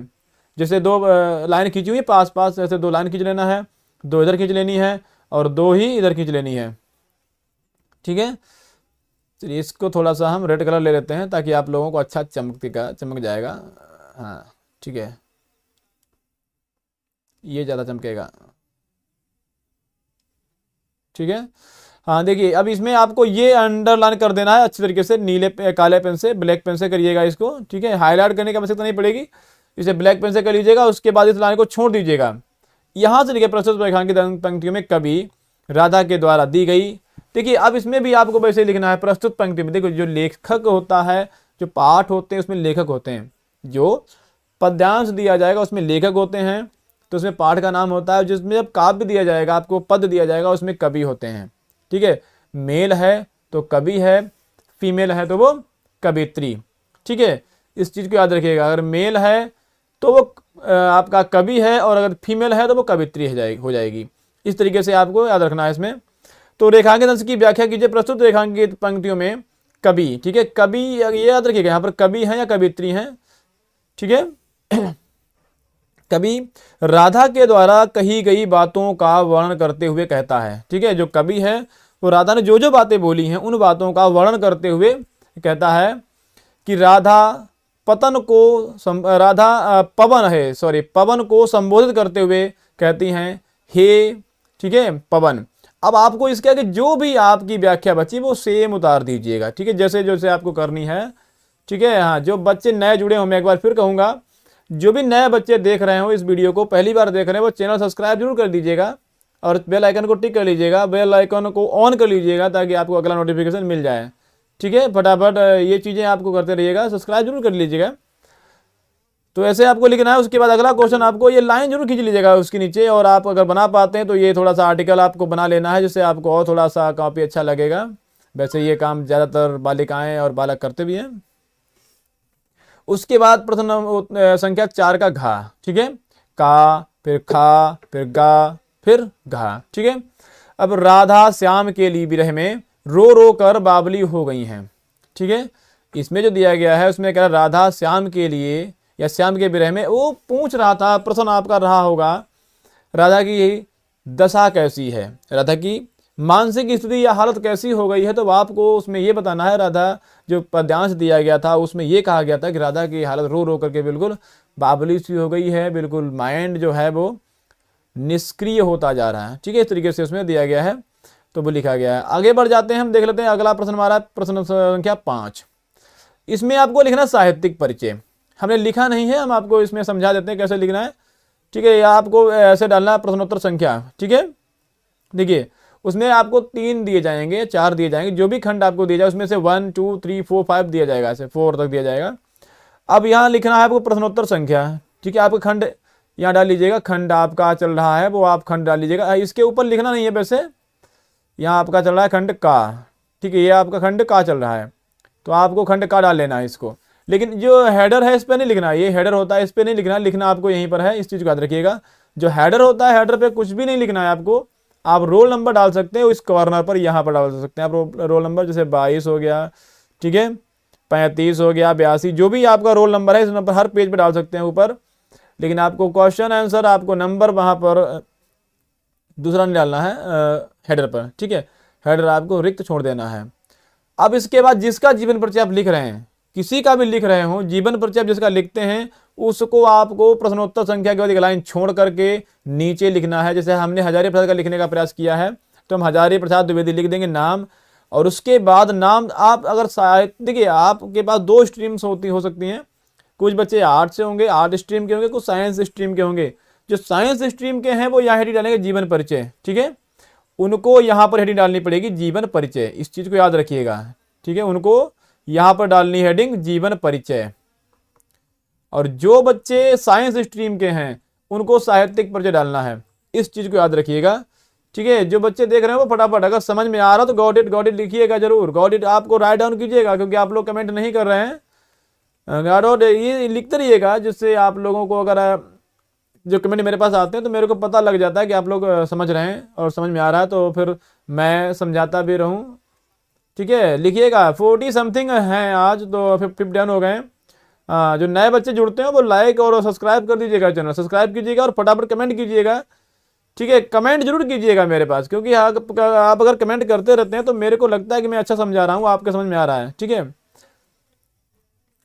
जैसे 2 लाइन खींची हुई है पास पास, ऐसे 2 लाइन खींच लेना है, 2 इधर खींच लेनी है और 2 ही इधर खींच लेनी है, ठीक है। चलिए इसको थोड़ा सा हम रेड कलर ले लेते हैं ताकि आप लोगों को अच्छा चमक जाएगा। हाँ ठीक है, ये ज़्यादा चमकेगा, ठीक है। हाँ देखिए, अब इसमें आपको ये अंडरलाइन कर देना है अच्छी तरीके से, नीले काले पेन से, ब्लैक पेन से करिएगा इसको, ठीक है। हाईलाइट करने की आवश्यकता नहीं पड़ेगी, इसे ब्लैक पेन से कर लीजिएगा। उसके बाद इस लाइन को छोड़ दीजिएगा। यहाँ से देखिए प्रस्तुत रेखांकित पंक्तियों में कवि राधा के द्वारा दी गई, देखिए अब इसमें भी आपको वैसे लिखना है। प्रस्तुत पंक्ति में देखो, जो लेखक होता है, जो पाठ होते हैं उसमें लेखक होते हैं, जो पद्यांश दिया जाएगा उसमें लेखक होते हैं, तो उसमें पाठ का नाम होता है। जिसमें जब काव्य दिया जाएगा, आपको पद दिया जाएगा, उसमें कवि होते हैं, ठीक है। मेल है तो कवि है, फीमेल है तो वो कवित्री, ठीक है। इस चीज़ को याद रखिएगा, अगर मेल है तो वो आपका कवि है, और अगर फीमेल है तो वो कवित्री हो जाएगी। इस तरीके से आपको याद रखना है इसमें। तो रेखांकित अंश की व्याख्या कीजिए प्रस्तुत रेखांकित पंक्तियों में कवि, ठीक है। कवि ये याद रखिएगा, यहाँ पर कवि हैं या कवित्री हैं, ठीक है। कवि राधा के द्वारा कही गई बातों का वर्णन करते हुए कहता है, ठीक है। जो कवि है वो राधा ने जो जो बातें बोली हैं उन बातों का वर्णन करते हुए कहता है कि पवन को संबोधित करते हुए कहती हैं, हे, ठीक है, पवन। अब आपको इसके आगे जो भी आपकी व्याख्या बची वो सेम उतार दीजिएगा, ठीक है, जैसे जैसे आपको करनी है, ठीक है। हाँ, जो बच्चे नए जुड़े हों, मैं एक बार फिर कहूँगा, जो भी नए बच्चे देख रहे हो, इस वीडियो को पहली बार देख रहे हैं, वो चैनल सब्सक्राइब जरूर कर दीजिएगा और बेल आइकन को टिक कर लीजिएगा, बेल आइकन को ऑन कर लीजिएगा ताकि आपको अगला नोटिफिकेशन मिल जाए, ठीक है। फटाफट ये चीज़ें आपको करते रहिएगा, सब्सक्राइब जरूर कर लीजिएगा। तो ऐसे आपको लिखना है। उसके बाद अगला क्वेश्चन, आपको ये लाइन जरूर खींच लीजिएगा उसके नीचे, और आप अगर बना पाते हैं तो ये थोड़ा सा आर्टिकल आपको बना लेना है, जिससे आपको और थोड़ा सा काफ़ी अच्छा लगेगा। वैसे ये काम ज़्यादातर बालिकाएँ और बालक करते भी हैं। उसके बाद प्रश्न संख्या 4 का घा, ठीक है, का, फिर खा, फिर गा, फिर घा, ठीक है। अब राधा श्याम के लिए विरह में रो रो कर बावली हो गई हैं, ठीक है। इसमें जो दिया गया है उसमें कह रहा राधा श्याम के लिए या श्याम के विरह में, वो पूछ रहा था, प्रश्न आपका रहा होगा राधा की दशा कैसी है, राधा की मानसिक स्थिति या हालत कैसी हो गई है। तो आपको उसमें ये बताना है, राधा जो पद्यांश दिया गया था उसमें ये कहा गया था कि राधा की हालत रो रो करके बिल्कुल बावली सी हो गई है, बिल्कुल माइंड जो है वो निष्क्रिय होता जा रहा है, ठीक है। इस तरीके से उसमें दिया गया है, तो वो लिखा गया है। आगे बढ़ जाते हैं, हम देख लेते हैं अगला प्रश्न हमारा, प्रश्न संख्या 5। इसमें आपको लिखना साहित्यिक परिचय, हमने लिखा नहीं है, हम आपको इसमें समझा देते हैं कैसे लिखना है, ठीक है। या आपको ऐसे डालना है प्रश्नोत्तर संख्या, ठीक है। देखिए उसमें आपको 3 दिए जाएंगे, 4 दिए जाएंगे, जो भी खंड आपको दिया जाए उसमें से 1 2 3 4 5 दिया जाएगा, ऐसे 4 तक दिया जाएगा। अब यहाँ लिखना है आपको प्रश्नोत्तर संख्या, ठीक है। आपका खंड यहाँ डाल लीजिएगा, खंड आपका चल रहा है वो आप खंड डाल लीजिएगा, इसके ऊपर लिखना नहीं है। वैसे यहाँ आपका चल रहा है खंड का, ठीक है, ये आपका खंड का चल रहा है, तो आपको खंड का डाल लेना है इसको। लेकिन जो हेडर है इस पर नहीं लिखना, ये हेडर होता है इस पर नहीं लिखना, लिखना आपको यहीं पर है, इस चीज़ को याद रखिएगा। जो हेडर होता है, हेडर पे कुछ भी नहीं लिखना है आपको। आप रोल नंबर डाल सकते हैं इस कॉर्नर पर, यहाँ पर डाल सकते हैं आप रोल नंबर, जैसे 22 हो गया, ठीक है, 35 हो गया, 82, जो भी आपका रोल नंबर है इस नंबर हर पेज पे डाल सकते हैं ऊपर। लेकिन आपको क्वेश्चन आंसर, आपको नंबर वहाँ पर दूसरा नहीं डालना है हेडर पर, ठीक है। हेडर आपको रिक्त छोड़ देना है। अब इसके बाद जिसका जीवन परिचय आप लिख रहे हैं, किसी का भी लिख रहे हो, जीवन परिचय जिसका लिखते हैं उसको आपको प्रश्नोत्तर संख्या के बाद एक लाइन छोड़ करके नीचे लिखना है। जैसे हमने हजारी प्रसाद का लिखने का प्रयास किया है, तो हम हजारी प्रसाद द्विवेदी लिख देंगे नाम, और उसके बाद नाम आप अगर देखिए आपके पास 2 स्ट्रीम्स हो सकती हैं, कुछ बच्चे आर्ट से होंगे, आर्ट स्ट्रीम के होंगे, कुछ साइंस स्ट्रीम के होंगे। जो साइंस स्ट्रीम के हैं वो यहाँ हेडिंग डालेंगे जीवन परिचय, ठीक है, उनको यहाँ पर हेडिंग डालनी पड़ेगी जीवन परिचय, इस चीज को याद रखिएगा, ठीक है, उनको यहाँ पर डालनी हेडिंग जीवन परिचय। और जो बच्चे साइंस स्ट्रीम के हैं उनको साहित्यिक परिचय डालना है, इस चीज को याद रखिएगा, ठीक है। जो बच्चे देख रहे हैं वो फटाफट अगर समझ में आ रहा तो गॉट इट लिखिएगा जरूर, गॉट इट आपको राइट डाउन कीजिएगा, क्योंकि आप लोग कमेंट नहीं कर रहे हैं। गॉट इट ये लिखते रहिएगा, जिससे आप लोगों को अगर जो कमेंट मेरे पास आते हैं तो मेरे को पता लग जाता है कि आप लोग समझ रहे हैं और समझ में आ रहा है, तो फिर मैं समझाता भी रहूँ, ठीक है। लिखिएगा 40 समथिंग हैं आज, तो 51 हो गए। जो नए बच्चे जुड़ते हैं वो लाइक और सब्सक्राइब कर दीजिएगा, चैनल सब्सक्राइब कीजिएगा और फटाफट कमेंट कीजिएगा, ठीक है। कमेंट जरूर कीजिएगा मेरे पास, क्योंकि आप अगर कमेंट करते रहते हैं तो मेरे को लगता है कि मैं अच्छा समझा रहा हूँ, आपके समझ में आ रहा है, ठीक है।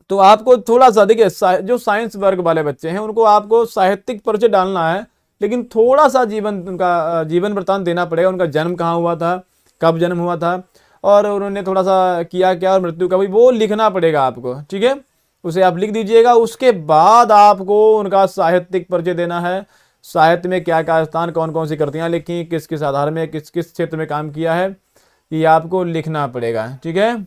तो आपको थोड़ा सा देखिए, जो साइंस वर्ग वाले बच्चे हैं उनको आपको साहित्यिक परिचय डालना है, लेकिन थोड़ा सा उनका जीवन वृत्तांत देना पड़ेगा, उनका जन्म कहाँ हुआ था, कब जन्म हुआ था, और उन्होंने थोड़ा सा किया क्या और मृत्यु कब, वो लिखना पड़ेगा आपको, ठीक है। उसे आप लिख दीजिएगा। उसके बाद आपको उनका साहित्यिक परिचय देना है, साहित्य में क्या क्या स्थान, कौन कौन सी कृतियां लिखी, किस किस आधार में, किस किस क्षेत्र में काम किया है, ये आपको लिखना पड़ेगा, ठीक है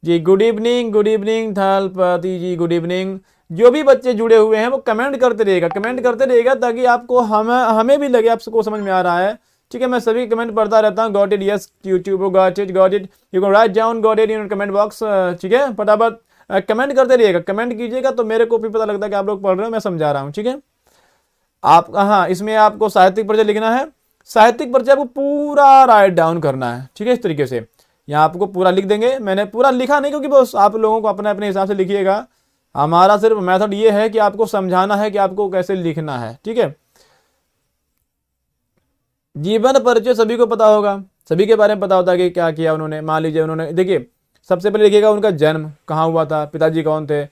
जी। गुड इवनिंग थलपति जी, गुड इवनिंग। जो भी बच्चे जुड़े हुए हैं वो कमेंट करते रहेगा, ताकि आपको हमें भी लगे आपको समझ में आ रहा है, ठीक है। मैं सभी कमेंट पढ़ता रहता हूँ, got it, yes YouTube, got it, you can write down got it in comment box, ठीक है। फटाफट कमेंट करते रहिएगा, कमेंट कीजिएगा तो मेरे को भी पता लगता है कि आप लोग पढ़ रहे हो, मैं समझा रहा हूँ, ठीक है। आप हाँ, इसमें आपको साहित्यिक परिचय लिखना है, साहित्यिक परिचय आपको पूरा राइट डाउन करना है, ठीक है। इस तरीके से यहाँ आपको पूरा लिख देंगे, मैंने पूरा लिखा नहीं क्योंकि बस आप लोगों को अपने अपने हिसाब से लिखिएगा, हमारा सिर्फ मेथड ये है कि आपको समझाना है कि आपको कैसे लिखना है, ठीक है। जीवन परिचय सभी को पता होगा, सभी के बारे में पता होता है कि क्या किया उन्होंने। मान लीजिए उन्होंने, देखिए सबसे पहले लिखिएगा उनका जन्म कहाँ हुआ था, पिताजी कौन थे,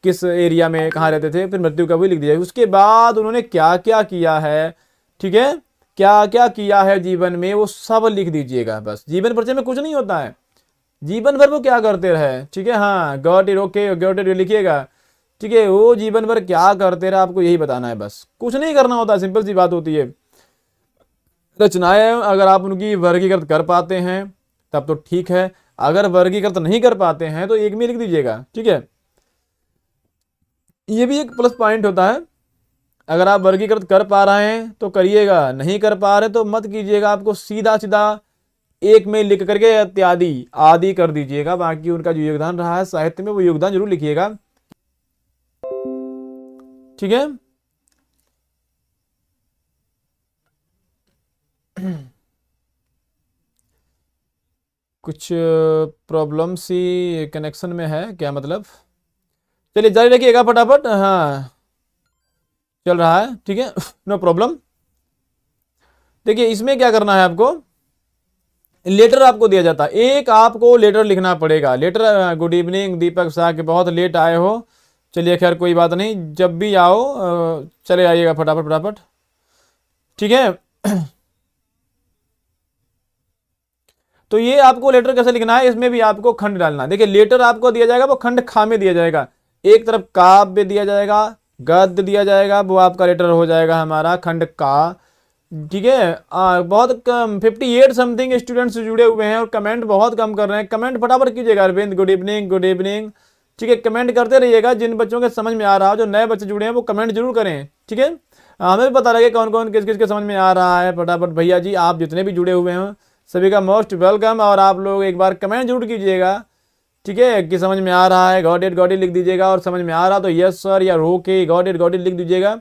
किस एरिया में कहाँ रहते थे, फिर मृत्यु का भी लिख दीजिएगा। उसके बाद उन्होंने क्या क्या किया है, ठीक है, क्या क्या किया है जीवन में, वो सब लिख दीजिएगा। बस जीवन परिचय में कुछ नहीं होता है, जीवन भर वो क्या करते रहे, ठीक है। हाँ, got it, okay, got it लिखिएगा, ठीक है। वो जीवन भर क्या करते रहे आपको यही बताना है, बस कुछ नहीं करना होता, सिंपल सी बात होती है। रचनाएं अगर आप उनकी वर्गीकृत कर पाते हैं तब तो ठीक है, अगर वर्गीकृत नहीं कर पाते हैं तो एक में लिख दीजिएगा, ठीक है। ये भी एक प्लस पॉइंट होता है, अगर आप वर्गीकृत कर पा रहे हैं तो करिएगा, नहीं कर पा रहे तो मत कीजिएगा। आपको सीधा सीधा एक में लिख करके इत्यादि आदि कर दीजिएगा, बाकी उनका जो योगदान रहा है साहित्य में वो योगदान जरूर लिखिएगा, ठीक है। कुछ प्रॉब्लम सी कनेक्शन में है क्या, मतलब चलिए जारी रखिएगा फटाफट। हाँ चल रहा है, ठीक है, नो प्रॉब्लम। देखिए इसमें क्या करना है, आपको लेटर आपको दिया जाता है, एक आपको लेटर लिखना पड़ेगा। लेटर, गुड इवनिंग दीपक शाह के, बहुत लेट आए हो, चलिए खैर कोई बात नहीं, जब भी आओ चले आइएगा फटाफट फटाफट, ठीक है। तो ये आपको लेटर कैसे लिखना है, इसमें भी आपको खंड डालना है। देखिए लेटर आपको दिया जाएगा वो खंड खा में दिया जाएगा, एक तरफ काव्य दिया जाएगा, गद्य दिया जाएगा, वो आपका लेटर हो जाएगा हमारा खंड का, ठीक है। बहुत कम 58 समथिंग स्टूडेंट्स जुड़े हुए हैं और कमेंट बहुत कम कर रहे हैं, कमेंट फटाफट कीजिएगा। अरविंद गुड इवनिंग, ठीक है, कमेंट करते रहिएगा। जिन बच्चों के समझ में आ रहा हो, जो नए बच्चे जुड़े हैं वो कमेंट जरूर करें, ठीक है। हमें भी पता लगे कौन कौन किस किस के समझ में आ रहा है। फटाफट भैया जी, आप जितने भी जुड़े हुए हैं सभी का मोस्ट वेलकम, और आप लोग एक बार कमेंट जरूर कीजिएगा, ठीक है, कि समझ में आ रहा है। गॉट इट लिख दीजिएगा, और समझ में आ रहा तो यस सर या ओके गॉट इट लिख दीजिएगा,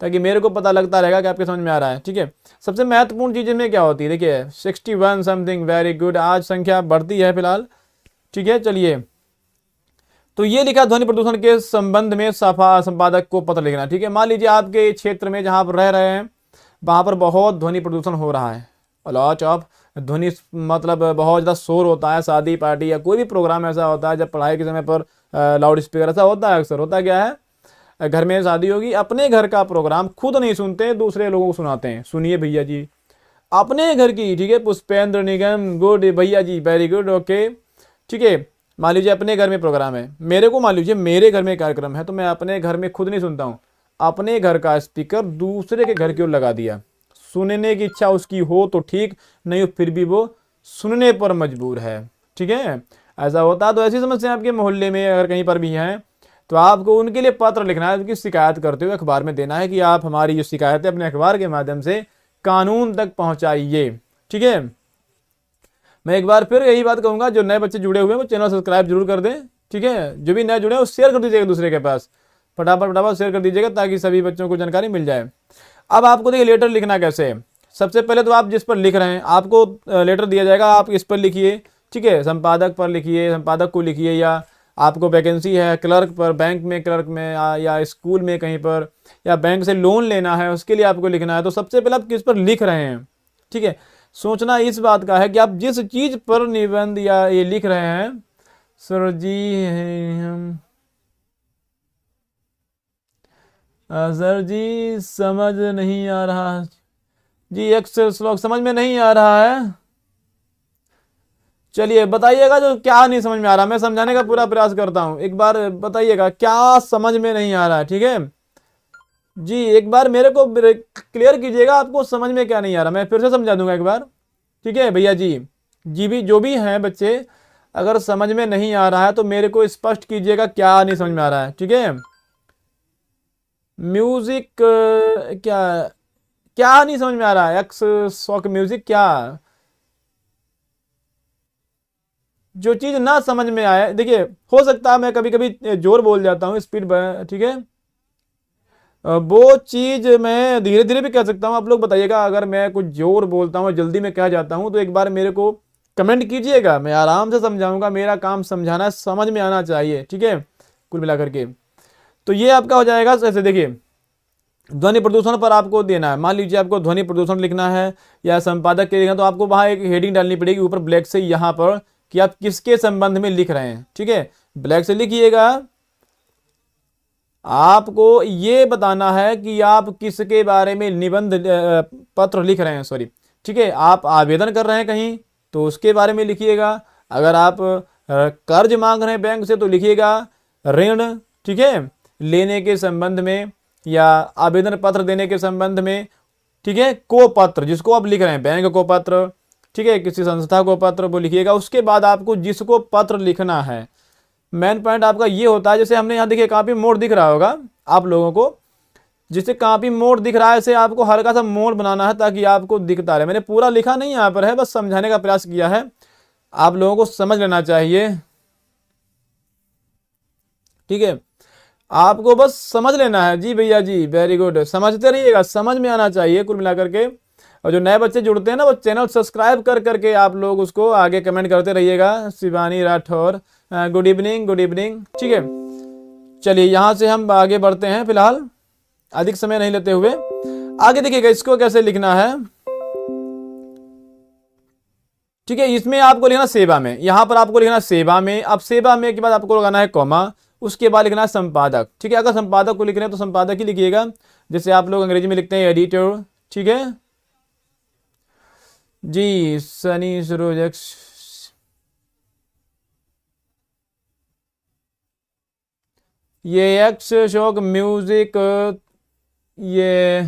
ताकि मेरे को पता लगता रहेगा कि आपके समझ में आ रहा है, ठीक है। सबसे महत्वपूर्ण चीज़ में क्या होती है, देखिए 61 समथिंग, वेरी गुड, आज संख्या बढ़ती है फिलहाल, ठीक है। चलिए, तो ये लिखा ध्वनि प्रदूषण के संबंध में सफा संपादक को पत्र लिखना, ठीक है। मान लीजिए आपके क्षेत्र में जहाँ आप रह रहे हैं वहाँ पर बहुत ध्वनि प्रदूषण हो रहा है, लॉट ऑफ ध्वनि, मतलब बहुत ज़्यादा शोर होता है, शादी पार्टी या कोई भी प्रोग्राम ऐसा होता है, जब पढ़ाई के समय पर लाउड स्पीकर ऐसा होता है, अक्सर होता क्या है, घर में शादी होगी, अपने घर का प्रोग्राम खुद नहीं सुनते, दूसरे लोगों को सुनाते हैं। सुनिए भैया जी, अपने घर की, ठीक है, पुष्पेंद्र निगम, गुड भैया जी, वेरी गुड, ओके, ठीक है। मान लीजिए अपने घर में प्रोग्राम है, मेरे को मान लीजिए मेरे घर में कार्यक्रम है, तो मैं अपने घर में खुद नहीं सुनता हूँ, अपने घर का स्पीकर दूसरे के घर की ओर लगा दिया। सुनने की इच्छा उसकी हो तो ठीक, नहीं हो फिर भी वो सुनने पर मजबूर है। ठीक है, ऐसा होता है। तो ऐसी समस्या आपके मोहल्ले में अगर कहीं पर भी है तो आपको उनके लिए पत्र लिखना है, उनकी शिकायत करते हुए अखबार में देना है कि आप हमारी जो शिकायत है अपने अखबार के माध्यम से कानून तक पहुंचाइए। ठीक है, मैं एक बार फिर यही बात कहूंगा, जो नए बच्चे जुड़े हुए हैं वो चैनल सब्सक्राइब जरूर कर दें। ठीक है, जो भी नए जुड़े हैं वो शेयर कर दीजिएगा दूसरे के पास, फटाफट शेयर कर दीजिएगा ताकि सभी बच्चों को जानकारी मिल जाए। अब आपको देखिए लेटर लिखना कैसे है। सबसे पहले तो आप जिस पर लिख रहे हैं आपको लेटर दिया जाएगा, आप इस पर लिखिए। ठीक है, संपादक पर लिखिए, संपादक को लिखिए, या आपको वैकेंसी है क्लर्क पर, बैंक में क्लर्क में, या स्कूल में कहीं पर, या बैंक से लोन लेना है उसके लिए आपको लिखना है। तो सबसे पहले आप किस पर लिख रहे हैं। ठीक है, सोचना इस बात का है कि आप जिस चीज पर निबंध या ये लिख रहे हैं, सर जी हम सर जी समझ नहीं आ रहा जी, एक श्लोक समझ में नहीं आ रहा है। चलिए बताइएगा जो क्या नहीं समझ में आ रहा, मैं समझाने का पूरा प्रयास करता हूं। एक बार बताइएगा क्या समझ में नहीं आ रहा है। ठीक है जी, एक बार मेरे को क्लियर कीजिएगा आपको समझ में क्या नहीं आ रहा, मैं फिर से समझा दूंगा एक बार। ठीक है भैया जी, जी भी जो भी हैं बच्चे, अगर समझ में नहीं आ रहा है तो मेरे को स्पष्ट कीजिएगा क्या नहीं समझ में आ रहा है। ठीक है, म्यूजिक क्या क्या नहीं समझ में आ रहा है, एक्स शॉक म्यूजिक क्या, जो चीज ना समझ में आए। देखिए हो सकता है मैं कभी कभी जोर बोल जाता हूँ, स्पीड। ठीक है, वो चीज मैं धीरे धीरे भी कह सकता हूँ। आप लोग बताइएगा अगर मैं कुछ जोर बोलता हूँ, जल्दी में कह जाता हूँ, तो एक बार मेरे को कमेंट कीजिएगा, मैं आराम से समझाऊंगा। मेरा काम समझाना है, समझ में आना चाहिए। ठीक है, कुल मिलाकर के तो ये आपका हो जाएगा। ऐसे देखिए ध्वनि प्रदूषण पर आपको देना है, मान लीजिए आपको ध्वनि प्रदूषण लिखना है या संपादक के लिखना, तो आपको वहां एक हेडिंग डालनी पड़ेगी ऊपर ब्लैक से, यहाँ पर कि आप किसके संबंध में लिख रहे हैं। ठीक है, ब्लैक से लिखिएगा। आपको ये बताना है कि आप किसके बारे में निबंध पत्र लिख रहे हैं, सॉरी। ठीक है, आप आवेदन कर रहे हैं कहीं तो उसके बारे में लिखिएगा। अगर आप कर्ज मांग रहे हैं बैंक से तो लिखिएगा ऋण। ठीक है, लेने के संबंध में या आवेदन पत्र देने के संबंध में। ठीक है, को पत्र जिसको आप लिख रहे हैं, बैंक को पत्र, ठीक है, किसी संस्था को पत्र, वो लिखिएगा। उसके बाद आपको जिसको पत्र लिखना है, मेन पॉइंट आपका ये होता है, जैसे हमने यहाँ देखिए काफी मोड़ दिख रहा होगा आप लोगों को, जिससे काफी मोड़ दिख रहा है, इसे आपको हल्का सा मोड़ बनाना है ताकि आपको दिखता रहे। मैंने पूरा लिखा नहीं यहाँ पर है, बस समझाने का प्रयास किया है, आप लोगों को समझ लेना चाहिए। ठीक है, आपको बस समझ लेना है। जी भैया जी, वेरी गुड, समझते रहिएगा, समझ में आना चाहिए कुल मिलाकर के। और जो नए बच्चे जुड़ते हैं ना, वो चैनल सब्सक्राइब कर करके आप लोग उसको आगे कमेंट करते रहिएगा। Shivani Rathore, good evening, good evening. ठीक है, चलिए यहां से हम आगे बढ़ते हैं, फिलहाल अधिक समय नहीं लेते हुए आगे देखिएगा इसको कैसे लिखना है। ठीक है, इसमें आपको लिखना सेवा में, यहां पर आपको लिखना सेवा में। अब सेवा में के बाद आपको लगाना है कॉमा, उसके बाद लिखना है संपादक। ठीक है, अगर संपादक को लिख रहे हैं तो संपादक ही लिखिएगा, जैसे आप लोग अंग्रेजी में लिखते हैं एडिटर। ठीक है जी, सनी सरोज ये एक्स शौक म्यूजिक, ये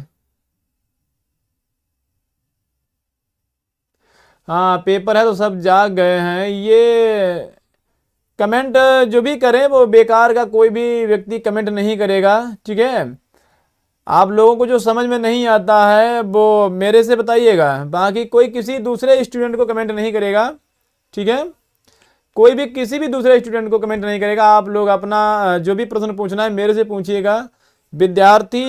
हाँ पेपर है तो सब जाग गए हैं। ये कमेंट जो भी करें वो बेकार का, कोई भी व्यक्ति कमेंट नहीं करेगा। ठीक है, आप लोगों को जो समझ में नहीं आता है वो मेरे से बताइएगा, बाकी कोई किसी दूसरे स्टूडेंट को कमेंट नहीं करेगा। ठीक है, कोई भी किसी भी दूसरे स्टूडेंट को कमेंट नहीं करेगा। आप लोग अपना जो भी प्रश्न पूछना है मेरे से पूछिएगा। विद्यार्थी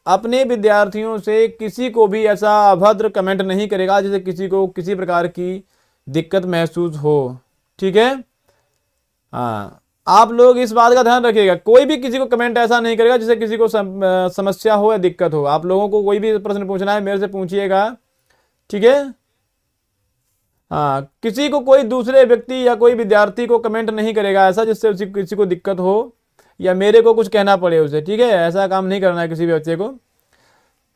अपने विद्यार्थियों से किसी को भी ऐसा अभद्र कमेंट नहीं करेगा जिससे किसी को किसी प्रकार की दिक्कत महसूस हो। ठीक है, हाँ आप लोग इस बात का ध्यान रखिएगा, कोई भी किसी को कमेंट ऐसा नहीं करेगा जिससे किसी को समस्या हो या दिक्कत हो। आप लोगों को कोई भी प्रश्न पूछना है मेरे से पूछिएगा। ठीक है, हाँ किसी को कोई दूसरे व्यक्ति या कोई विद्यार्थी को कमेंट नहीं करेगा ऐसा जिससे उसी किसी को दिक्कत हो या मेरे को कुछ कहना पड़े उसे। ठीक है, ऐसा काम नहीं करना है किसी भी बच्चे को।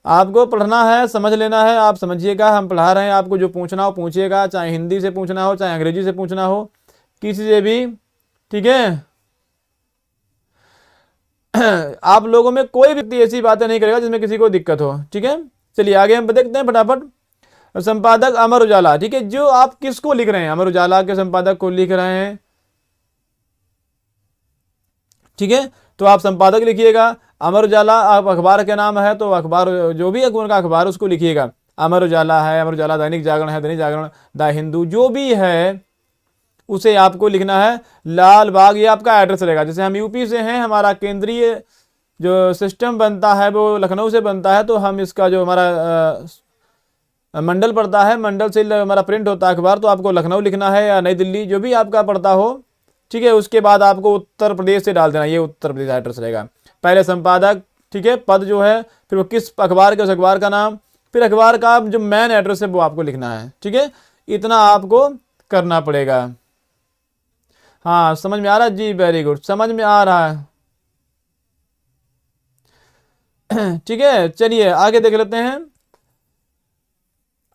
आपको पढ़ना है, समझ लेना है, आप समझिएगा, हम पढ़ा रहे हैं, आपको जो पूछना हो पूछिएगा, चाहे हिंदी से पूछना हो चाहे अंग्रेजी से पूछना हो, किसी से भी ठीक है। आप लोगों में कोई व्यक्ति ऐसी बातें नहीं करेगा जिसमें किसी को दिक्कत हो, ठीक है। चलिए आगे हम देखते हैं फटाफट। संपादक अमर उजाला, ठीक है, जो आप किसको लिख रहे हैं, अमर उजाला के संपादक को लिख रहे हैं, ठीक है। तो आप संपादक लिखिएगा अमर उजाला। आप अखबार के नाम है तो अखबार जो भी है उनका अखबार उसको लिखिएगा। अमर उजाला है, अमर उजाला, दैनिक जागरण है, दैनिक जागरण, द हिंदू, जो भी है उसे आपको लिखना है। लाल बाग, ये आपका एड्रेस रहेगा। जैसे हम यूपी से हैं, हमारा केंद्रीय जो सिस्टम बनता है वो लखनऊ से बनता है, तो हम इसका जो हमारा मंडल पड़ता है, मंडल से हमारा प्रिंट होता है अखबार, तो आपको लखनऊ लिखना है या नई दिल्ली, जो भी आपका पड़ता हो, ठीक है। उसके बाद आपको उत्तर प्रदेश से डाल देना, ये उत्तर प्रदेश एड्रेस रहेगा। पहले संपादक, ठीक है, पद जो है, फिर वो किस अखबार के, उस अखबार का नाम, फिर अखबार का जो मेन एड्रेस है वो आपको लिखना है, ठीक है। इतना आपको करना पड़ेगा। हाँ समझ में आ रहा है जी, वेरी गुड, समझ में आ रहा है। ठीक है, चलिए आगे देख लेते हैं।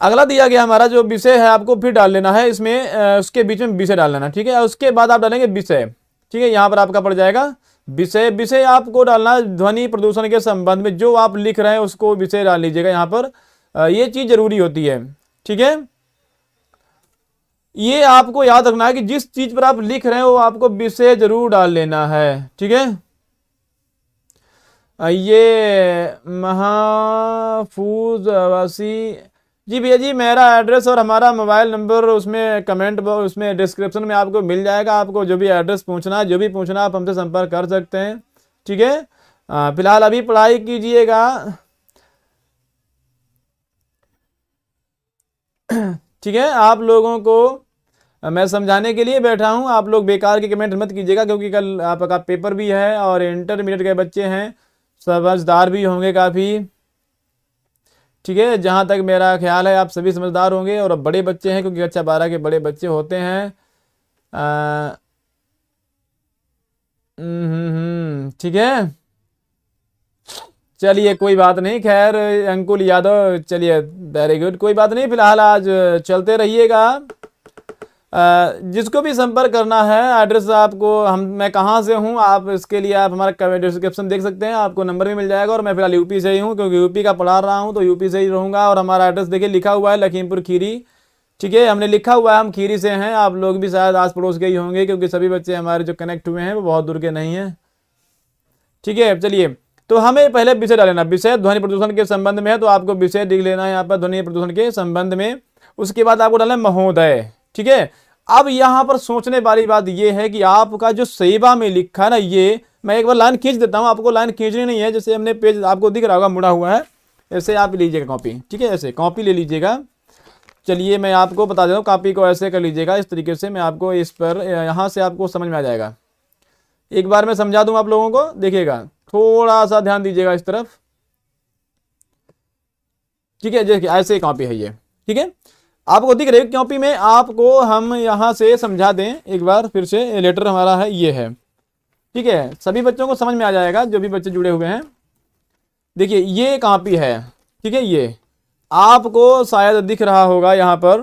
अगला दिया गया हमारा जो विषय है, आपको फिर डाल लेना है इसमें, उसके बीच में विषय डाल लेना, ठीक है। उसके बाद आप डालेंगे विषय, ठीक है। यहाँ पर आपका पड़ जाएगा विषय। विषय आपको डालना ध्वनि प्रदूषण के संबंध में, जो आप लिख रहे हैं उसको विषय डाल लीजिएगा यहाँ पर। ये चीज जरूरी होती है, ठीक है। ये आपको याद रखना है कि जिस चीज पर आप लिख रहे हैं वो आपको विषय जरूर डाल लेना है, ठीक है। ये महफूज वासी जी, भैया जी मेरा एड्रेस और हमारा मोबाइल नंबर उसमें कमेंट उसमें डिस्क्रिप्शन में आपको मिल जाएगा। आपको जो भी एड्रेस पूछना है, जो भी पूछना है, आप हमसे संपर्क कर सकते हैं, ठीक है। फिलहाल अभी पढ़ाई कीजिएगा, ठीक है। आप लोगों को मैं समझाने के लिए बैठा हूं, आप लोग बेकार के कमेंट मत कीजिएगा, क्योंकि कल आपका पेपर भी है और इंटरमीडिएट के बच्चे हैं, समझदार भी होंगे काफ़ी, ठीक है। जहां तक मेरा ख्याल है आप सभी समझदार होंगे, और अब बड़े बच्चे हैं क्योंकि कक्षा 12 के बड़े बच्चे होते हैं। ठीक है, चलिए कोई बात नहीं, खैर अंकुल यादव, चलिए वेरी गुड, कोई बात नहीं। फिलहाल आज चलते रहिएगा। जिसको भी संपर्क करना है, एड्रेस आपको मैं कहाँ से हूँ, आप इसके लिए आप हमारा डिस्क्रिप्शन देख सकते हैं, आपको नंबर भी मिल जाएगा। और मैं फिलहाल यूपी से ही हूँ, क्योंकि यूपी का पढ़ा रहा हूँ तो यूपी से ही रहूँगा। और हमारा एड्रेस देखिए लिखा हुआ है लखीमपुर खीरी, ठीक है, हमने लिखा हुआ है, हम खीरी से हैं। आप लोग भी शायद आस पड़ोस के ही होंगे, क्योंकि सभी बच्चे हमारे जो कनेक्ट हुए हैं वो बहुत दूर के नहीं हैं, ठीक है। चलिए, तो हमें पहले विषय डालना, विषय ध्वनि प्रदूषण के संबंध में है, तो आपको विषय लिख लेना है यहाँ पर ध्वनि प्रदूषण के संबंध में। उसके बाद आपको डालना है महोदय, ठीक है। अब यहाँ पर सोचने वाली बात यह है कि आपका जो सेवा में लिखा है ना, ये मैं एक बार लाइन खींच देता हूँ, आपको लाइन खींचनी नहीं है। जैसे हमने पेज आपको दिख रहा होगा मुड़ा हुआ है, ऐसे आप लीजिएगा कॉपी, ठीक है, ऐसे कॉपी ले लीजिएगा। चलिए मैं आपको बता देता हूँ, कॉपी को ऐसे कर लीजिएगा, इस तरीके से मैं आपको इस पर यहाँ से आपको समझ में आ जाएगा। एक बार मैं समझा दूँ आप लोगों को, देखिएगा, थोड़ा सा ध्यान दीजिएगा इस तरफ, ठीक है। देखिए ऐसे कॉपी है ये, ठीक है, आपको दिख रही है कॉपी में। आपको हम यहाँ से समझा दें एक बार फिर से, लेटर हमारा है ये है, ठीक है, सभी बच्चों को समझ में आ जाएगा जो भी बच्चे जुड़े हुए हैं। देखिए ये कॉपी है, ठीक है, ये आपको शायद दिख रहा होगा यहाँ पर,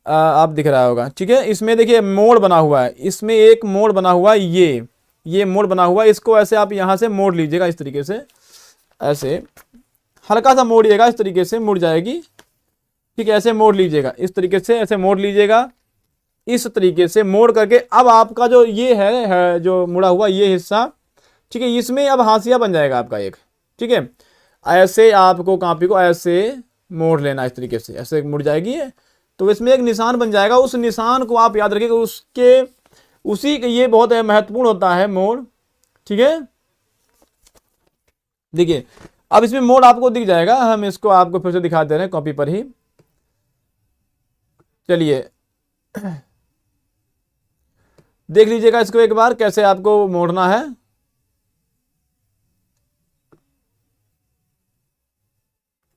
आप दिख रहा होगा, ठीक है। इसमें देखिए मोड़ बना हुआ है, इसमें एक मोड़ बना हुआ है, ये मोड़ बना हुआ है, इसको ऐसे आप यहाँ से मोड़ लीजिएगा इस तरीके से, ऐसे हल्का सा मोड़िएगा, इस तरीके से मुड़ जाएगी, ठीक है। ऐसे मोड़ लीजिएगा, इस तरीके से ऐसे मोड़ लीजिएगा, इस तरीके से मोड़ करके अब आपका जो ये है जो मुड़ा हुआ ये हिस्सा, ठीक है, इसमें अब हाशिया बन जाएगा आपका एक, ठीक है। ऐसे आपको कॉपी को ऐसे मोड़ लेना, इस तरीके से ऐसे मुड़ जाएगी है, तो इसमें एक निशान बन जाएगा। उस निशान को आप याद रखिएगा, उसके उसी ये बहुत महत्वपूर्ण होता है मोड़, ठीक है। देखिए अब इसमें मोड़ आपको दिख जाएगा, हम इसको आपको फिर से दिखा दे रहे हैं कॉपी पर ही। चलिए देख लीजिएगा इसको एक बार कैसे आपको मोड़ना है,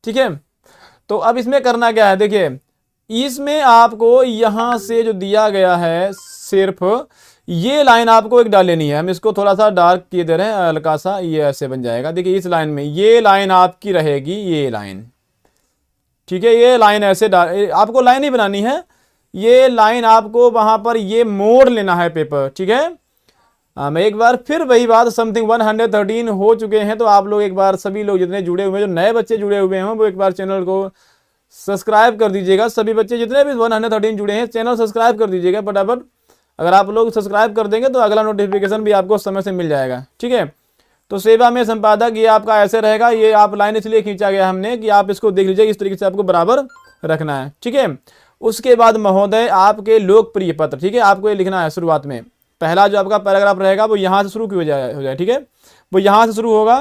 ठीक है। तो अब इसमें करना क्या है, देखिए इसमें आपको यहां से जो दिया गया है सिर्फ ये लाइन आपको एक डाल लेनी है। हम इसको थोड़ा सा डार्क किए दे रहे हैं, हल्का सा, ये ऐसे बन जाएगा। देखिए इस लाइन में ये लाइन आपकी रहेगी, ये लाइन, ठीक है। ये लाइन ऐसे आपको लाइन ही बनानी है, ये लाइन आपको वहां पर ये मोड़ लेना है पेपर, ठीक है। मैं एक बार फिर वही बात, समथिंग 113 हो चुके हैं, तो आप लोग एक बार सभी लोग जितने जुड़े हुए हैं, जो नए बच्चे जुड़े हुए हैं वो एक बार चैनल को सब्सक्राइब कर दीजिएगा। सभी बच्चे जितने भी 113 जुड़े हैं चैनल सब्सक्राइब कर दीजिएगा फटाफट। अगर आप लोग सब्सक्राइब कर देंगे तो अगला नोटिफिकेशन भी आपको समय से मिल जाएगा, ठीक है। तो सेवा में संपादक ये आपका ऐसे रहेगा, ये आप लाइन इसलिए खींचा गया हमने कि आप इसको देख लीजिए, इस तरीके से आपको बराबर रखना है, ठीक है। उसके बाद महोदय आपके लोकप्रिय पत्र, ठीक है, आपको ये लिखना है शुरुआत में। पहला जो आपका पैराग्राफ रहेगा वो यहाँ से शुरू हो जाए, ठीक है, वो यहाँ से शुरू होगा,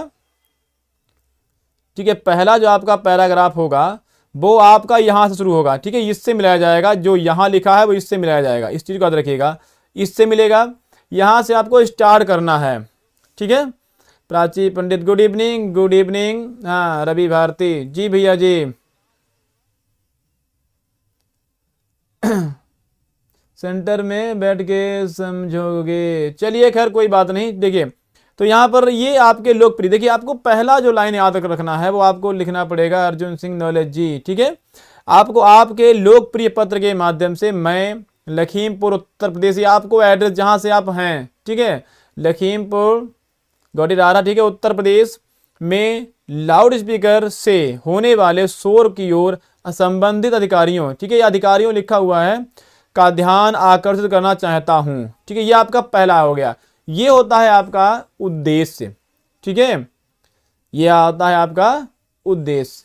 ठीक है। पहला जो आपका पैराग्राफ होगा वो आपका यहाँ से शुरू होगा, ठीक है, इससे मिलाया जाएगा, जो यहाँ लिखा है वो इससे मिलाया जाएगा, इस चीज़ को याद रखिएगा, इससे मिलेगा। यहाँ से आपको स्टार्ट करना है, ठीक है। प्राची पंडित गुड इवनिंग, गुड इवनिंग। हाँ रवि भारती जी भैया जी। सेंटर में बैठ के समझोगे, चलिए खैर कोई बात नहीं। देखिए तो यहाँ पर ये आपके लोकप्रिय, देखिए आपको पहला जो लाइन याद रखना है वो आपको लिखना पड़ेगा, अर्जुन सिंह नॉलेज जी, ठीक है। आपको आपके लोकप्रिय पत्र के माध्यम से मैं लखीमपुर उत्तर प्रदेश, आपको एड्रेस जहाँ से आप हैं, ठीक है, लखीमपुर गौडीरारा, ठीक है, उत्तर प्रदेश में लाउड स्पीकर से होने वाले शोर की ओर संबंधित अधिकारियों, ठीक है, ये अधिकारियों लिखा हुआ है, का ध्यान आकर्षित करना चाहता हूं, ठीक है। ये आपका पहला हो गया, ये होता है आपका उद्देश्य, ठीक है, ये आता है आपका उद्देश्य,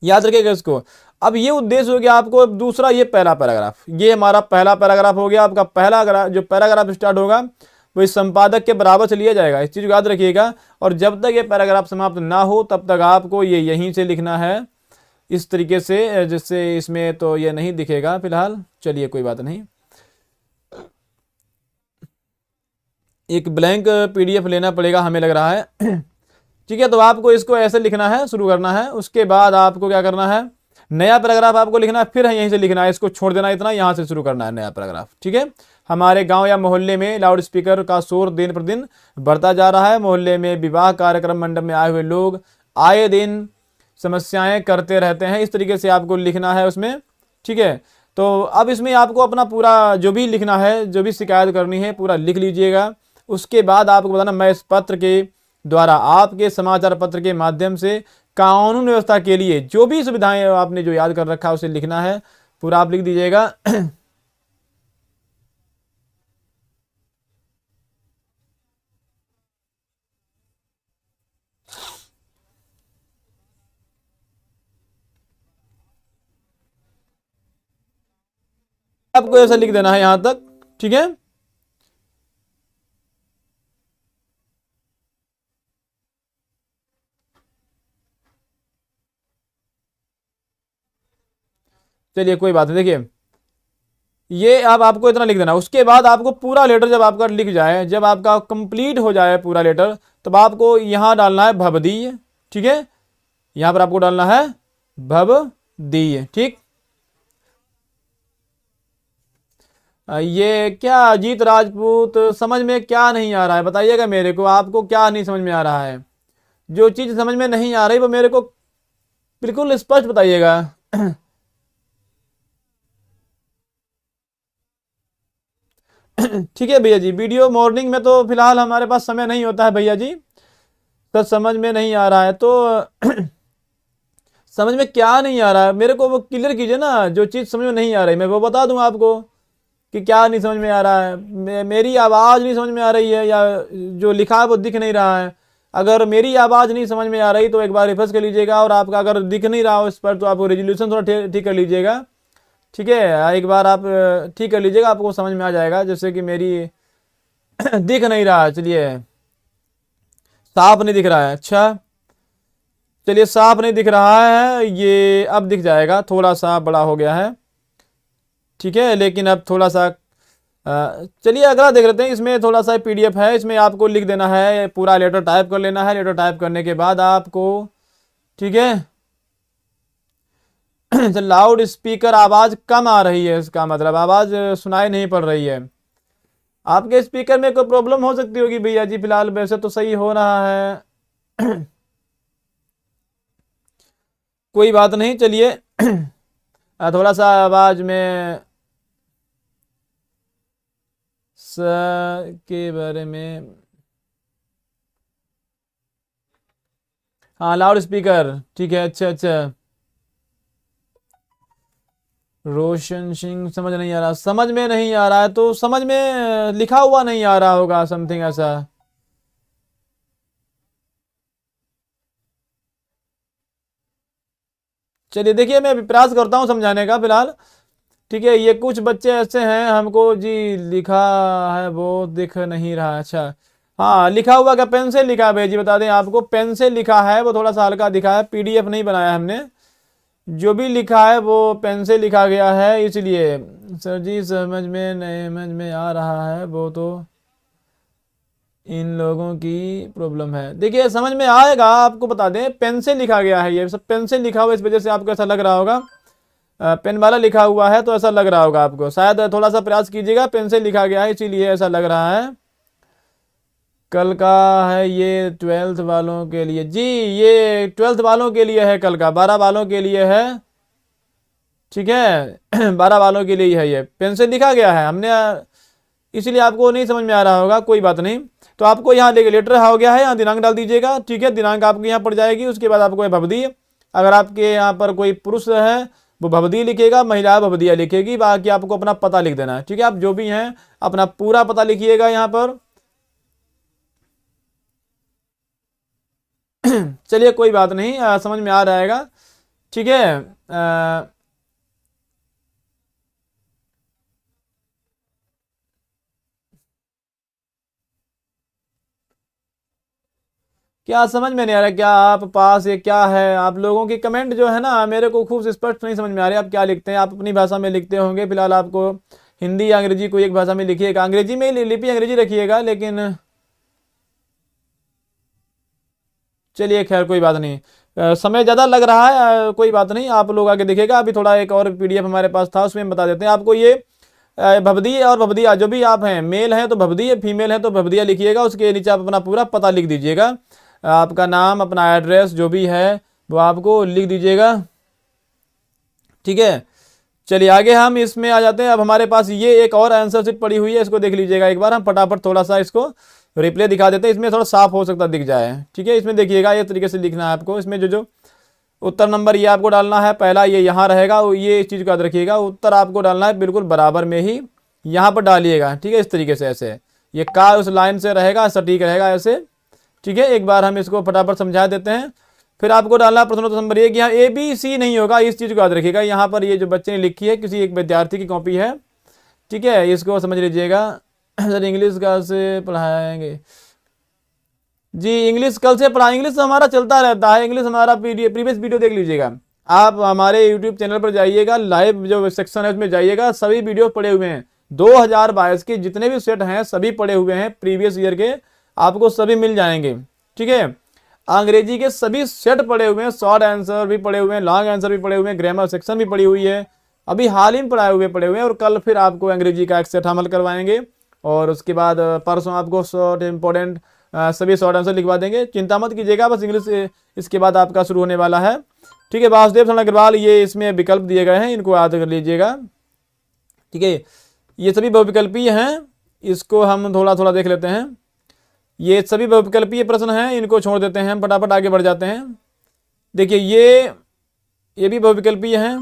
याद रखिएगा इसको। अब ये उद्देश्य हो गया आपको, दूसरा ये पहला पैराग्राफ, ये हमारा पहला पैराग्राफ हो गया। आपका पहला जो पैराग्राफ स्टार्ट होगा वो इस संपादक के बराबर से लिया जाएगा, इस चीज को याद रखिएगा। और जब तक ये पैराग्राफ समाप्त ना हो तब तक आपको ये यहीं से लिखना है, इस तरीके से, जिससे इसमें तो ये नहीं दिखेगा फिलहाल, चलिए कोई बात नहीं। एक ब्लैंक पीडीएफ लेना पड़ेगा हमें लग रहा है, ठीक है। तो आपको इसको ऐसे लिखना है, शुरू करना है, उसके बाद आपको क्या करना है, नया पैराग्राफ आपको लिखना है, फिर यहीं से लिखना है, इसको छोड़ देना इतना, यहाँ से शुरू करना है नया पैराग्राफ, ठीक है। हमारे गांव या मोहल्ले में लाउड स्पीकर का शोर दिन प्रतिदिन बढ़ता जा रहा है। मोहल्ले में विवाह कार्यक्रम मंडप में आए हुए लोग आए दिन समस्याएं करते रहते हैं, इस तरीके से आपको लिखना है उसमें, ठीक है। तो अब इसमें आपको अपना पूरा जो भी लिखना है, जो भी शिकायत करनी है पूरा लिख लीजिएगा। उसके बाद आपको बताना, मैं इस पत्र के द्वारा आपके समाचार पत्र के माध्यम से कानून व्यवस्था के लिए जो भी सुविधाएं आपने जो याद कर रखा है उसे लिखना है, पूरा आप लिख दीजिएगा। आपको ऐसा लिख देना है यहां तक, ठीक है। चलिए कोई बात नहीं, देखिए ये अब आपको इतना लिख देना। उसके बाद आपको पूरा लेटर जब आपका लिख जाए, जब आपका कंप्लीट हो जाए पूरा लेटर, तब आपको यहां डालना है भवदीय, ठीक है, यहां पर आपको डालना है भवदीय, ठीक। ये क्या अजीत राजपूत, समझ में क्या नहीं आ रहा है बताइएगा मेरे को, आपको क्या नहीं समझ में आ रहा है? जो चीज समझ में नहीं आ रही वो मेरे को बिल्कुल स्पष्ट बताइएगा। ठीक है भैया जी, वीडियो मॉर्निंग में तो फिलहाल हमारे पास समय नहीं होता है भैया जी, तो समझ में नहीं आ रहा है तो समझ में क्या नहीं आ रहा है मेरे को वो क्लियर कीजिए ना, जो चीज़ समझ में नहीं आ रही मैं वो बता दूं आपको कि क्या नहीं समझ में आ रहा है। मेरी आवाज़ नहीं समझ में आ रही है या जो लिखा है वो दिख नहीं रहा है? अगर मेरी आवाज़ नहीं समझ में आ रही तो एक बार रिफ्रेश कर लीजिएगा, और आपका अगर दिख नहीं रहा हो इस पर तो आप रेजोल्यूशन थोड़ा ठीक कर लीजिएगा, ठीक है। एक बार आप ठीक कर लीजिएगा, आपको समझ में आ जाएगा। जैसे कि मेरी दिख नहीं रहा है, चलिए साफ नहीं दिख रहा है, अच्छा चलिए साफ नहीं दिख रहा है, ये अब दिख जाएगा, थोड़ा सा बड़ा हो गया है, ठीक है। लेकिन अब थोड़ा सा चलिए अगला देख लेते हैं। इसमें थोड़ा सा पीडीएफ है, इसमें आपको लिख देना है, पूरा लेटर टाइप कर लेना है। लेटर टाइप करने के बाद आपको, ठीक है, लाउड स्पीकर आवाज कम आ रही है, इसका मतलब आवाज सुनाई नहीं पड़ रही है। आपके स्पीकर में कोई प्रॉब्लम हो सकती होगी भैया जी, फिलहाल वैसे तो सही हो रहा है। कोई बात नहीं, चलिए थोड़ा सा आवाज में के बारे में, हाँ लाउड स्पीकर, ठीक है, अच्छा अच्छा। रोशन सिंह, समझ नहीं आ रहा, समझ में नहीं आ रहा है तो समझ में लिखा हुआ नहीं आ रहा होगा, समथिंग ऐसा। चलिए देखिए, मैं प्रयास करता हूँ समझाने का फिलहाल, ठीक है। ये कुछ बच्चे ऐसे हैं, हमको जी लिखा है वो दिख नहीं रहा, अच्छा हाँ लिखा हुआ क्या, पेन से लिखा है भाई जी, बता दें आपको, पेन से लिखा है, वो थोड़ा सा हल्का दिखा है, पीडीएफ नहीं बनाया हमने, जो भी लिखा है वो पेन से लिखा गया है, इसलिए सर जी समझ में नहीं, समझ में आ रहा है वो तो इन लोगों की प्रॉब्लम है। देखिए समझ में आएगा, आपको बता दें पेन से लिखा गया है, ये सब पेन से लिखा हुआ, इस वजह से आपको ऐसा लग रहा होगा, पेन वाला लिखा हुआ है तो ऐसा लग रहा होगा आपको, शायद थोड़ा सा प्रयास कीजिएगा, पेन से लिखा गया है इसीलिए ऐसा लग रहा है। कल का है ये 12th वालों के लिए जी, ये 12th वालों के लिए है, कल का 12 वालों के लिए है, ठीक है 12 वालों के लिए ही है, ये पेन से लिखा गया है हमने, इसीलिए आपको नहीं समझ में आ रहा होगा, कोई बात नहीं। तो आपको यहाँ देखिए लेटर हो गया है, यहाँ दिनांक डाल दीजिएगा, ठीक है, दिनांक आपके यहाँ पड़ जाएगी, उसके बाद आपको भवदी, अगर आपके यहाँ पर कोई पुरुष है वो भवदी लिखेगा, महिला भवदिया लिखेगी, बाकी आपको अपना पता लिख देना है, ठीक है, आप जो भी हैं अपना पूरा पता लिखिएगा यहाँ पर चलिए कोई बात नहीं, समझ में आ रहेगा, ठीक है। क्या समझ में नहीं आ रहा, क्या आप पास, ये क्या है, आप लोगों की कमेंट जो है ना मेरे को खूब स्पष्ट नहीं समझ में आ रही, आप क्या लिखते हैं, आप अपनी भाषा में लिखते होंगे, फिलहाल आपको हिंदी या अंग्रेजी कोई एक भाषा में लिखिएगा, अंग्रेजी में लिपि अंग्रेजी रखिएगा, लेकिन चलिए खैर कोई बात नहीं, समय ज़्यादा लग रहा है, कोई बात नहीं, आप लोग आगे देखिएगा, अभी थोड़ा एक और पीडीएफ हमारे पास था, उसमें बता देते हैं आपको, ये भवदी और भवदिया जो भी आप हैं, मेल हैं तो भवदी, फीमेल हैं तो भवदिया लिखिएगा, उसके नीचे आप अपना पूरा पता लिख दीजिएगा, आपका नाम, अपना एड्रेस जो भी है वो आपको लिख दीजिएगा, ठीक है। चलिए आगे हम इसमें आ जाते हैं, अब हमारे पास ये एक और आंसर शीट पड़ी हुई है, इसको देख लीजिएगा एक बार, हम फटाफट थोड़ा सा इसको रिप्ले दिखा देते हैं, इसमें थोड़ा साफ हो सकता दिख जाए, ठीक है। इसमें देखिएगा ये तरीके से लिखना है आपको, इसमें जो जो उत्तर नंबर ये आपको डालना है, पहला ये यहाँ रहेगा, ये इस चीज़ को याद रखिएगा, उत्तर आपको डालना है बिल्कुल बराबर में ही यहाँ पर डालिएगा, ठीक है, इस तरीके से ऐसे, ये का उस लाइन से रहेगा, सटीक रहेगा ऐसे, ठीक है। एक बार हम इसको फटाफट समझा देते हैं, फिर आपको डालना प्रश्नोत्तर नंबर 1, यहाँ ए बी सी नहीं होगा, इस चीज़ को याद रखिएगा, यहाँ पर ये जो बच्चे ने लिखी है किसी एक विद्यार्थी की कॉपी है, ठीक है, इसको समझ लीजिएगा। सर इंग्लिश का से पढ़ाएंगे जी, इंग्लिश कल से पढ़ा, इंग्लिश हमारा चलता रहता है, इंग्लिश हमारा प्रीवियस वीडियो देख लीजिएगा, आप हमारे यूट्यूब चैनल पर जाइएगा, लाइव जो सेक्शन है उसमें जाइएगा, सभी वीडियो पड़े हुए हैं, 2022 के जितने भी सेट हैं सभी पड़े हुए हैं, प्रीवियस ईयर के आपको सभी मिल जाएंगे, ठीक है। अंग्रेजी के सभी सेट पड़े हुए हैं, शॉर्ट आंसर भी पड़े हुए हैं, लॉन्ग आंसर भी पड़े हुए हैं, ग्रामर सेक्शन भी पड़ी हुई है, अभी हाल ही में पढ़ाए हुए पड़े हुए हैं, और कल फिर आपको अंग्रेजी का एक सेट हमल करवाएंगे, और उसके बाद परसों आपको शॉर्ट इंपॉर्टेंट सभी शॉर्ट आंसर लिखवा देंगे, चिंता मत कीजिएगा, बस इंग्लिश इसके बाद आपका शुरू होने वाला है, ठीक है। वासुदेव शरण अग्रवाल ये इसमें विकल्प दिए गए हैं, इनको याद कर लीजिएगा, ठीक है, ये सभी बहुविकल्पीय हैं, इसको हम थोड़ा थोड़ा देख लेते हैं, ये सभी बहुविकल्पीय प्रश्न हैं, इनको छोड़ देते हैं, हम फटाफट आगे बढ़ जाते हैं। देखिए ये भी बहुविकल्पीय हैं,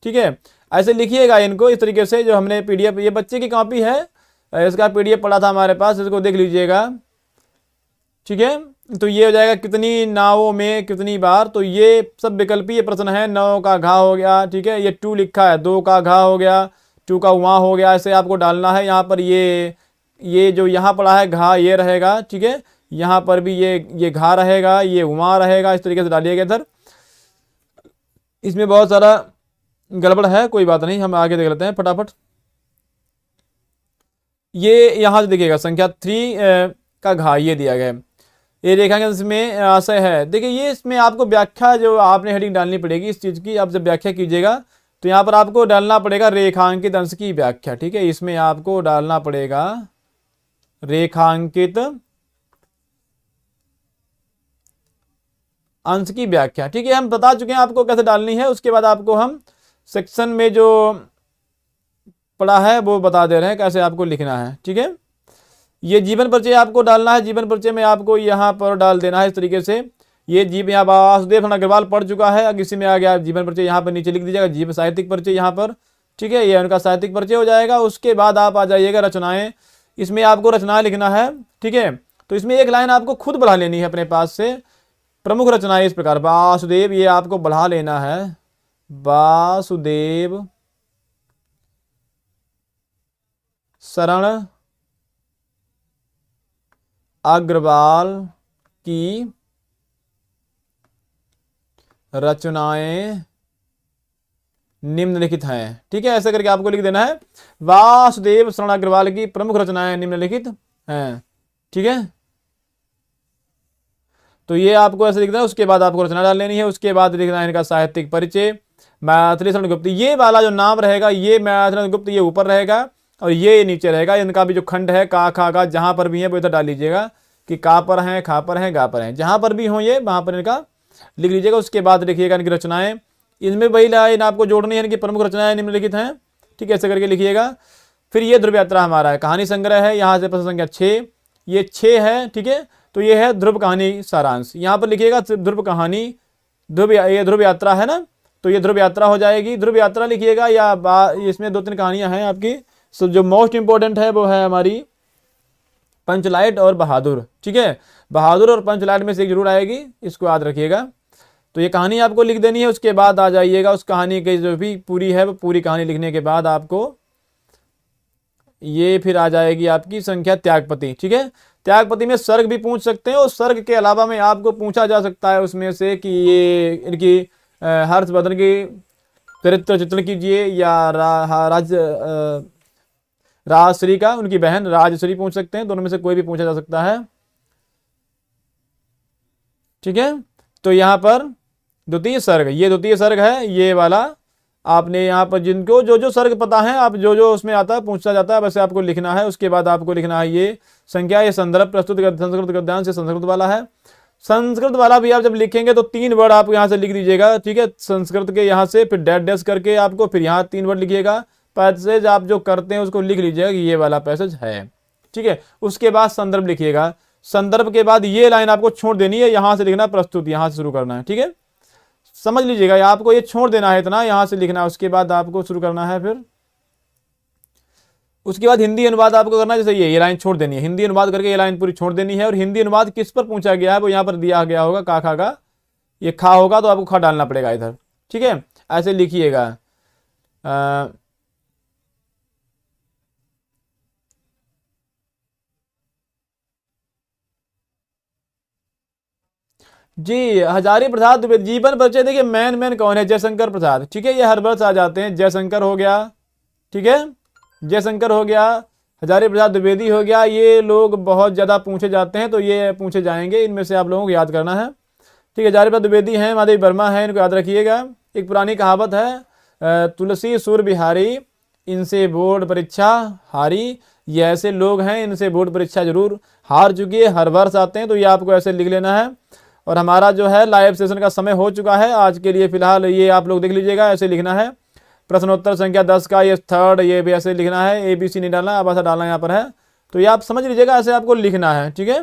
ठीक है, ऐसे लिखिएगा इनको इस तरीके से, जो हमने पीडीएफ, ये बच्चे की कॉपी है, इसका पीडीएफ पड़ा था हमारे पास, इसको देख लीजिएगा, ठीक है। तो ये हो जाएगा कितनी नावों में कितनी बार, तो ये सब विकल्पीय प्रश्न है, 9 का घा हो गया, ठीक है, ये 2 लिखा है, 2 का घा हो गया, 2 का वहाँ हो गया, ऐसे आपको डालना है, यहाँ पर ये जो यहाँ पड़ा है घा ये रहेगा, ठीक है, यहाँ पर भी ये घा रहेगा, ये वहाँ रहेगा, इस तरीके से डालिएगा इधर, इसमें बहुत सारा गड़बड़ है, कोई बात नहीं, हम आगे देख लेते हैं फटाफट। ये यहाँ से देखिएगा संख्या 3 का घा ये दिया गया है, ये रेखांकन इसमें आशय है, देखिए ये इसमें आपको व्याख्या जो आपने हेडिंग डालनी पड़ेगी इस चीज़ की, आप जब व्याख्या कीजिएगा तो यहाँ पर आपको डालना पड़ेगा रेखांकित अंश की व्याख्या, ठीक है, इसमें आपको डालना पड़ेगा रेखांकित अंश की व्याख्या, ठीक है, हम बता चुके हैं आपको कैसे डालनी है, उसके बाद आपको हम सेक्शन में जो पढ़ा है वो बता दे रहे हैं कैसे आपको लिखना है, ठीक है। ये जीवन परिचय आपको डालना है। जीवन परिचय में आपको यहाँ पर डाल देना है इस तरीके से। ये जीव यहाँ वासुदेव अग्रवाल पढ़ चुका है, अगर इसी में आ गया जीवन परिचय यहाँ पर नीचे लिख दीजिएगा जीव साहित्यिक परिचय यहाँ पर, ठीक है, ये उनका साहित्यिक परिचय हो जाएगा। उसके बाद आप आ जाइएगा रचनाएं, इसमें आपको रचनाएं लिखना है, ठीक है। तो इसमें एक लाइन आपको खुद बढ़ा लेनी है अपने पास से। प्रमुख रचनाएं इस प्रकार, वासुदेव, ये आपको बढ़ा लेना है, वासुदेव शरण अग्रवाल की रचनाएं निम्नलिखित हैं, ठीक है। ऐसा करके आपको लिख देना है, वासुदेव शरण अग्रवाल की प्रमुख रचनाएं निम्नलिखित हैं, ठीक है। तो ये आपको ऐसे लिखना है। उसके बाद आपको रचना डाल लेनी है। उसके बाद लिखना है इनका साहित्यिक परिचय, मैथिली शरण गुप्त। ये वाला जो नाम रहेगा ये मैथिली शरण गुप्त, ये ऊपर रहेगा और ये नीचे रहेगा। इनका भी जो खंड है का खा का जहां पर भी है वो इधर डाल लीजिएगा कि का पर है, खा पर है, गा पर है, जहां पर भी हो ये वहां पर इनका लिख लीजिएगा। उसके बाद लिखिएगा इनकी रचनाएं, इनमें वही लाइन आपको जोड़नी है, इनकी प्रमुख रचनाएं निम्नलिखित हैं, ठीक है, ऐसे करके लिखिएगा। फिर ये ध्रुव यात्रा हमारा है, कहानी संग्रह है, यहाँ से प्रश्न संख्या 6, ये 6 है, ठीक है। तो ये है ध्रुव कहानी सारांश, यहाँ पर लिखिएगा ध्रुव कहानी, ये ध्रुव यात्रा है ना, तो ये ध्रुव यात्रा हो जाएगी। ध्रुव यात्रा लिखिएगा, या इसमें 2-3 कहानियां हैं आपकी। सो जो मोस्ट इंपॉर्टेंट है वो है हमारी पंचलाइट और बहादुर, ठीक है। बहादुर और पंचलाइट में से एक जरूर आएगी, इसको याद रखिएगा। तो ये कहानी आपको लिख देनी है। उसके बाद आ जाइएगा उस कहानी की जो भी पूरी है वो पूरी कहानी लिखने के बाद आपको ये फिर आ जाएगी आपकी संख्या त्यागपति, ठीक है। त्यागपति में सर्ग भी पूछ सकते हैं और सर्ग के अलावा में आपको पूछा जा सकता है उसमें से कि ये इनकी हर्षवर्धन की चरित्र चित्रण कीजिए, या राजश्री का, उनकी बहन राजश्री पूछ सकते हैं, दोनों में से कोई भी पूछा जा सकता है, ठीक है। तो यहाँ पर द्वितीय सर्ग, ये द्वितीय सर्ग है, ये वाला आपने यहाँ पर जिनको जो जो सर्ग पता है आप जो जो उसमें आता है पूछा जाता है वैसे आपको लिखना है। उसके बाद आपको लिखना है ये संख्या, ये संदर्भ प्रस्तुत संस्कृत गद्यांश से संस्कृत वाला है। संस्कृत वाला भी आप जब लिखेंगे तो 3 वर्ड आप यहाँ से लिख दीजिएगा, ठीक है, संस्कृत के यहाँ से, फिर डैश डैश करके आपको फिर यहाँ 3 वर्ड लिखिएगा। पैसेज आप जो करते हैं उसको लिख लीजिएगा कि ये वाला पैसेज है, ठीक है। उसके बाद संदर्भ लिखिएगा, संदर्भ के बाद ये लाइन आपको छोड़ देनी है, यहाँ से लिखना प्रस्तुत, यहाँ से शुरू करना है, ठीक है, समझ लीजिएगा। आपको ये छोड़ देना है इतना, यहाँ से लिखना है। उसके बाद आपको शुरू करना है, फिर उसके बाद हिंदी अनुवाद आपको करना है। जैसे ये लाइन छोड़ देनी है, हिंदी अनुवाद करके ये लाइन पूरी छोड़ देनी है। और हिंदी अनुवाद किस पर पूछा गया है वो यहाँ पर दिया गया होगा, का खा का, ये खा होगा तो आपको खा डालना पड़ेगा इधर, ठीक है, ऐसे लिखिएगा। जी हजारी प्रसाद द्विवेदी, जीवन परिचय देखिए मेन कौन है, जयशंकर प्रसाद, ठीक है, ये हर वर्ष आ जाते हैं। जयशंकर हो गया, ठीक है, जयशंकर हो गया, हजारी प्रसाद द्विवेदी हो गया, ये लोग बहुत ज़्यादा पूछे जाते हैं तो ये पूछे जाएंगे, इनमें से आप लोगों को याद करना है, ठीक है। हजारी प्रसाद द्विवेदी हैं, माधवी वर्मा है, इनको याद रखिएगा। एक पुरानी कहावत है, तुलसी सूर बिहारी इनसे बोर्ड परीक्षा हारी, ये ऐसे लोग हैं इनसे बोर्ड परीक्षा जरूर हार चुकी है, हर वर्ष आते हैं, तो ये आपको ऐसे लिख लेना है। और हमारा जो है लाइव सेशन का समय हो चुका है आज के लिए, फिलहाल ये आप लोग देख लीजिएगा, ऐसे लिखना है। प्रश्नोत्तर संख्या 10 का ये थर्ड, ये भी ऐसे लिखना है, ABC नहीं डालना, अब ऐसा डालना यहाँ पर है, तो ये आप समझ लीजिएगा, ऐसे आपको लिखना है, ठीक है।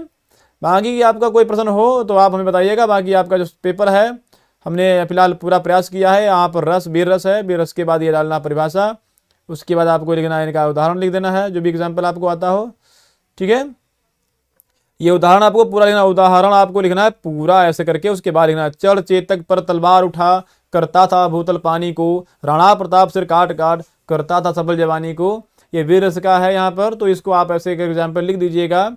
बाकी आपका कोई प्रश्न हो तो आप हमें बताइएगा। बाकी आपका जो पेपर है हमने फिलहाल पूरा प्रयास किया है। यहाँ पर रस वीर रस है, वीर रस के बाद ये डालना परिभाषा, उसके बाद आपको लिखना है इनका उदाहरण लिख देना है, जो भी एग्जाम्पल आपको आता हो, ठीक है। ये उदाहरण आपको पूरा लिखना, उदाहरण आपको लिखना है पूरा ऐसे करके। उसके बाद लिखना है, चढ़ चेतक पर तलवार उठा करता था भूतल पानी को, राणा प्रताप सिर काट काट करता था सफल जवानी को, ये वीर रस का है यहाँ पर, तो इसको आप ऐसे एक एग्जाम्पल लिख दीजिएगा,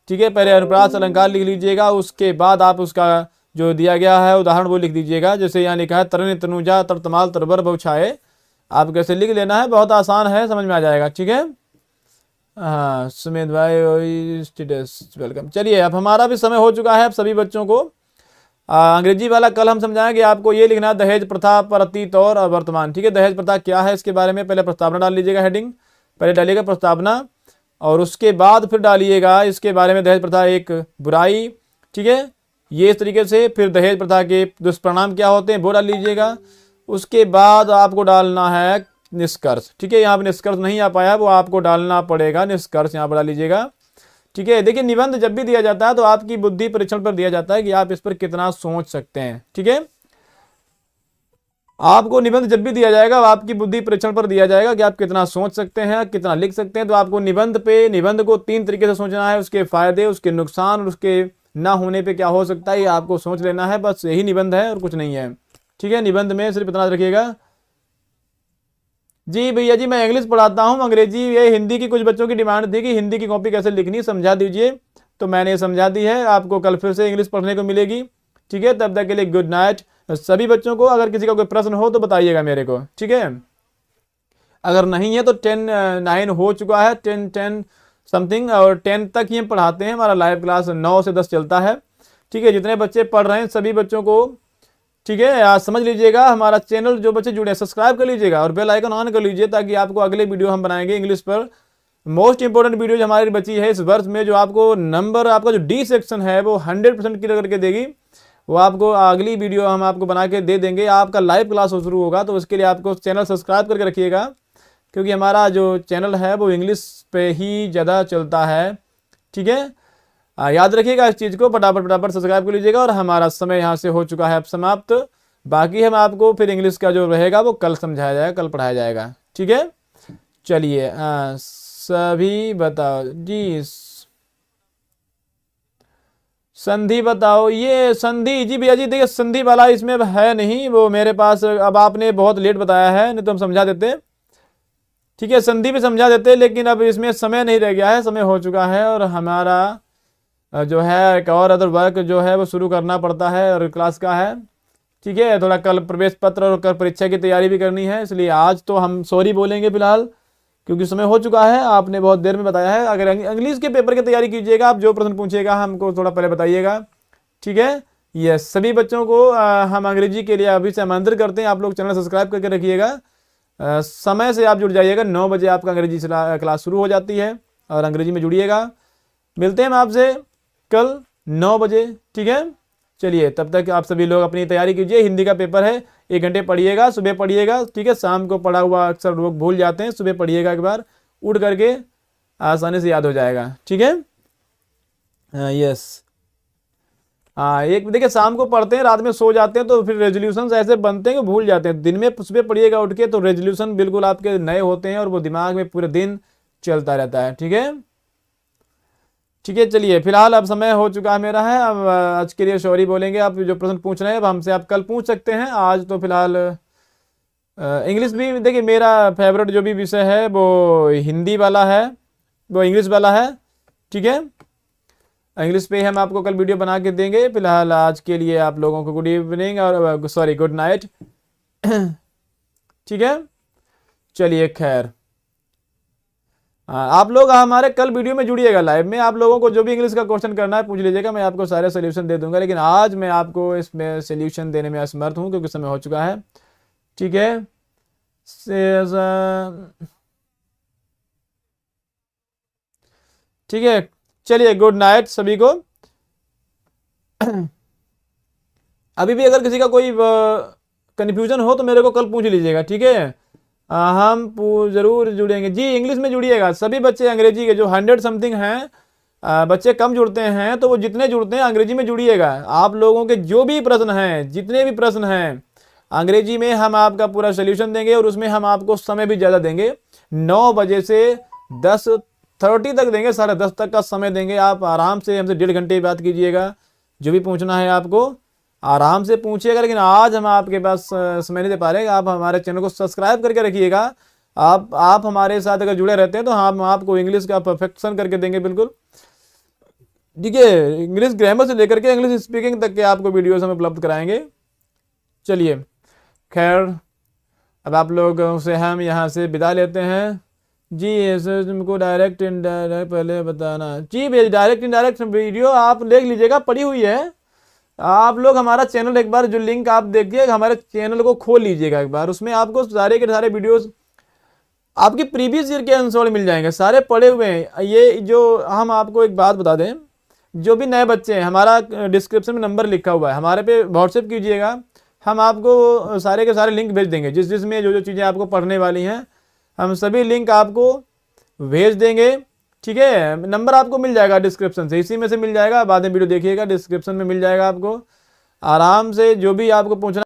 ठीक है। पहले अनुप्रास अलंकार लिख लीजिएगा, उसके बाद आप उसका जो दिया गया है उदाहरण वो लिख दीजिएगा। जैसे यहाँ लिखा है, तरन तनुजा तर तमाल तरबर बहुछाए, आप कैसे लिख लेना है, बहुत आसान है, समझ में आ जाएगा, ठीक है। हाँ सुमित भाई स्टेटस वेलकम। चलिए अब हमारा भी समय हो चुका है, अब सभी बच्चों को अंग्रेजी वाला कल हम समझाएंगे। आपको ये लिखना है दहेज प्रथा पर अतीत और वर्तमान, ठीक है। दहेज प्रथा क्या है इसके बारे में पहले प्रस्तावना डाल लीजिएगा, हेडिंग पहले डालिएगा प्रस्तावना, और उसके बाद फिर डालिएगा इसके बारे में दहेज प्रथा एक बुराई, ठीक है, ये इस तरीके से। फिर दहेज प्रथा के दुष्परिणाम क्या होते हैं वो डाल लीजिएगा। उसके बाद आपको डालना है निष्कर्ष, ठीक है। यहाँ पर निष्कर्ष नहीं आ पाया वो आपको डालना पड़ेगा, निष्कर्ष यहाँ पर डाल लीजिएगा, ठीक है। देखिए निबंध जब भी दिया जाता है तो आपकी बुद्धि परीक्षण पर दिया जाता है कि आप इस पर कितना सोच सकते हैं। ठीक है, आपको निबंध जब भी दिया जाएगा आपकी बुद्धि परीक्षण पर दिया जाएगा कि आप कितना सोच सकते हैं, कितना लिख सकते हैं। तो आपको निबंध को 3 तरीके से सोचना है, उसके फायदे, उसके नुकसान और उसके ना होने पे क्या हो सकता है, ये आपको सोच लेना है। बस यही निबंध है और कुछ नहीं है। ठीक है, निबंध में सिर्फ इतना रखिएगा। जी भैया जी, मैं इंग्लिश पढ़ाता हूँ, अंग्रेजी ये हिंदी की कुछ बच्चों की डिमांड थी कि हिंदी की कॉपी कैसे लिखनी समझा दीजिए, तो मैंने समझा दी है। आपको कल फिर से इंग्लिश पढ़ने को मिलेगी। ठीक है, तब तक के लिए गुड नाइट सभी बच्चों को। अगर किसी का कोई प्रश्न हो तो बताइएगा मेरे को। ठीक है, अगर नहीं है तो 10:09 हो चुका है, 10:10 समथिंग, और 10 तक ही हम पढ़ाते हैं। हमारा लाइव क्लास 9 से 10 चलता है। ठीक है, जितने बच्चे पढ़ रहे हैं सभी बच्चों को, ठीक है, आज समझ लीजिएगा। हमारा चैनल जो बच्चे जुड़े हैं सब्सक्राइब कर लीजिएगा और बेल आइकन ऑन कर लीजिए, ताकि आपको अगले वीडियो हम बनाएंगे इंग्लिश पर। मोस्ट इंपोर्टेंट वीडियो जो हमारी बची है इस वर्ष में, जो आपको नंबर, आपका जो डी सेक्शन है वो 100% क्लियर करके देगी, वो आपको अगली वीडियो हम आपको बना के दे देंगे। आपका लाइव क्लास शुरू होगा, तो उसके लिए आपको चैनल सब्सक्राइब करके रखिएगा, क्योंकि हमारा जो चैनल है वो इंग्लिश पे ही ज़्यादा चलता है। ठीक है, याद रखिएगा इस चीज़ को, फटाफट सब्सक्राइब कर लीजिएगा। और हमारा समय यहाँ से हो चुका है अब समाप्त। बाकी हम आपको फिर इंग्लिश का जो रहेगा वो कल समझाया जाएगा, कल पढ़ाया जाएगा। ठीक है, चलिए सभी बताओ जी, संधि बताओ। ये संधि, जी भैया जी देखिए संधि वाला इसमें है नहीं, वो मेरे पास, अब आपने बहुत लेट बताया है, नहीं तो हम समझा देते। ठीक है, संधि भी समझा देते, लेकिन अब इसमें समय नहीं रह गया है, समय हो चुका है। और हमारा जो है एक और अदर वर्क जो है वो शुरू करना पड़ता है और क्लास का है। ठीक है, थोड़ा कल प्रवेश पत्र और कल परीक्षा की तैयारी भी करनी है, इसलिए आज तो हम सॉरी बोलेंगे फिलहाल, क्योंकि समय हो चुका है। आपने बहुत देर में बताया है। अगर इंग्लिश के पेपर की तैयारी कीजिएगा, आप जो प्रश्न पूछिएगा हमको थोड़ा पहले बताइएगा। ठीक है, ये सभी बच्चों को हम अंग्रेजी के लिए अभी से आमंत्रित करते हैं। आप लोग चैनल सब्सक्राइब करके रखिएगा, समय से आप जुड़ जाइएगा। 9 बजे आपका अंग्रेजी क्लास शुरू हो जाती है और अंग्रेजी में जुड़िएगा। मिलते हैं हम आपसे कल 9 बजे। ठीक है, चलिए तब तक आप सभी लोग अपनी तैयारी कीजिए। हिंदी का पेपर है, 1 घंटे पढ़िएगा, सुबह पढ़िएगा। ठीक है, शाम को पढ़ा हुआ अक्सर लोग भूल जाते हैं, सुबह पढ़िएगा एक बार, उठ करके आसानी से याद हो जाएगा। ठीक है, यस, एक देखिए शाम को पढ़ते हैं, रात में सो जाते हैं, तो फिर रेजोल्यूशन ऐसे बनते हैं कि भूल जाते हैं। दिन में सुबह पढ़िएगा उठ के, तो रेजोल्यूशन बिल्कुल आपके नए होते हैं और वो दिमाग में पूरे दिन चलता रहता है। ठीक है, ठीक है, चलिए फिलहाल अब समय हो चुका है मेरा है। अब आज के लिए सॉरी बोलेंगे। आप जो प्रश्न पूछ रहे हैं अब हमसे आप कल पूछ सकते हैं। आज तो फिलहाल इंग्लिश भी देखिए, मेरा फेवरेट जो भी विषय है वो हिंदी वाला है, वो इंग्लिश वाला है। ठीक है, इंग्लिश पे हम आपको कल वीडियो बना के देंगे। फिलहाल आज के लिए आप लोगों को गुड इवनिंग और सॉरी गुड नाइट। ठीक है, चलिए खैर, आप लोग हमारे कल वीडियो में जुड़िएगा लाइव में। आप लोगों को जो भी इंग्लिश का क्वेश्चन करना है पूछ लीजिएगा, मैं आपको सारे सोल्यूशन दे दूंगा। लेकिन आज मैं आपको इसमें सोल्यूशन देने में असमर्थ हूं, क्योंकि समय हो चुका है। ठीक है, ठीक है, चलिए गुड नाइट सभी को। अभी भी अगर किसी का कोई कंफ्यूजन हो तो मेरे को कल पूछ लीजिएगा। ठीक है, हम जरूर जुड़ेंगे जी। इंग्लिश में जुड़िएगा सभी बच्चे, अंग्रेजी के जो 100 समथिंग हैं बच्चे कम जुड़ते हैं, तो वो जितने जुड़ते हैं अंग्रेजी में जुड़िएगा। आप लोगों के जो भी प्रश्न हैं, जितने भी प्रश्न हैं अंग्रेजी में, हम आपका पूरा सोल्यूशन देंगे और उसमें हम आपको समय भी ज़्यादा देंगे। 9 बजे से 10:30 तक देंगे, 10:30 तक का समय देंगे। आप आराम से हमसे 1.5 घंटे बात कीजिएगा, जो भी पूछना है आपको आराम से पूछिएगा। लेकिन आज हम आपके पास समय नहीं दे पा रहे। आप हमारे चैनल को सब्सक्राइब करके रखिएगा। आप हमारे साथ अगर जुड़े रहते हैं तो हम आपको इंग्लिश का परफेक्शन करके देंगे बिल्कुल। ठीक है, इंग्लिश ग्रामर से लेकर के इंग्लिश स्पीकिंग तक के आपको वीडियोस हम उपलब्ध कराएंगे। चलिए खैर, अब आप लोगों से हम यहाँ से विदा लेते हैं जी। तुमको डायरेक्ट इनडायरेक्ट पहले बताना जी। डायरेक्ट इनडायरेक्ट वीडियो आप देख लीजिएगा, पड़ी हुई है। आप लोग हमारा चैनल एक बार जो लिंक आप देखिए, हमारे चैनल को खोल लीजिएगा एक बार, उसमें आपको सारे के सारे वीडियोस आपकी प्रीवियस ईयर के आंसर मिल जाएंगे, सारे पड़े हुए हैं। ये जो हम आपको एक बात बता दें, जो भी नए बच्चे हैं, हमारा डिस्क्रिप्शन में नंबर लिखा हुआ है, हमारे पे व्हाट्सएप कीजिएगा, हम आपको सारे के सारे लिंक भेज देंगे। जिसमें जो चीज़ें आपको पढ़ने वाली हैं हम सभी लिंक आपको भेज देंगे। ठीक है, नंबर आपको मिल जाएगा डिस्क्रिप्शन से, इसी में से मिल जाएगा, बाद में वीडियो देखिएगा, डिस्क्रिप्शन में मिल जाएगा आपको। आराम से जो भी आपको पूछना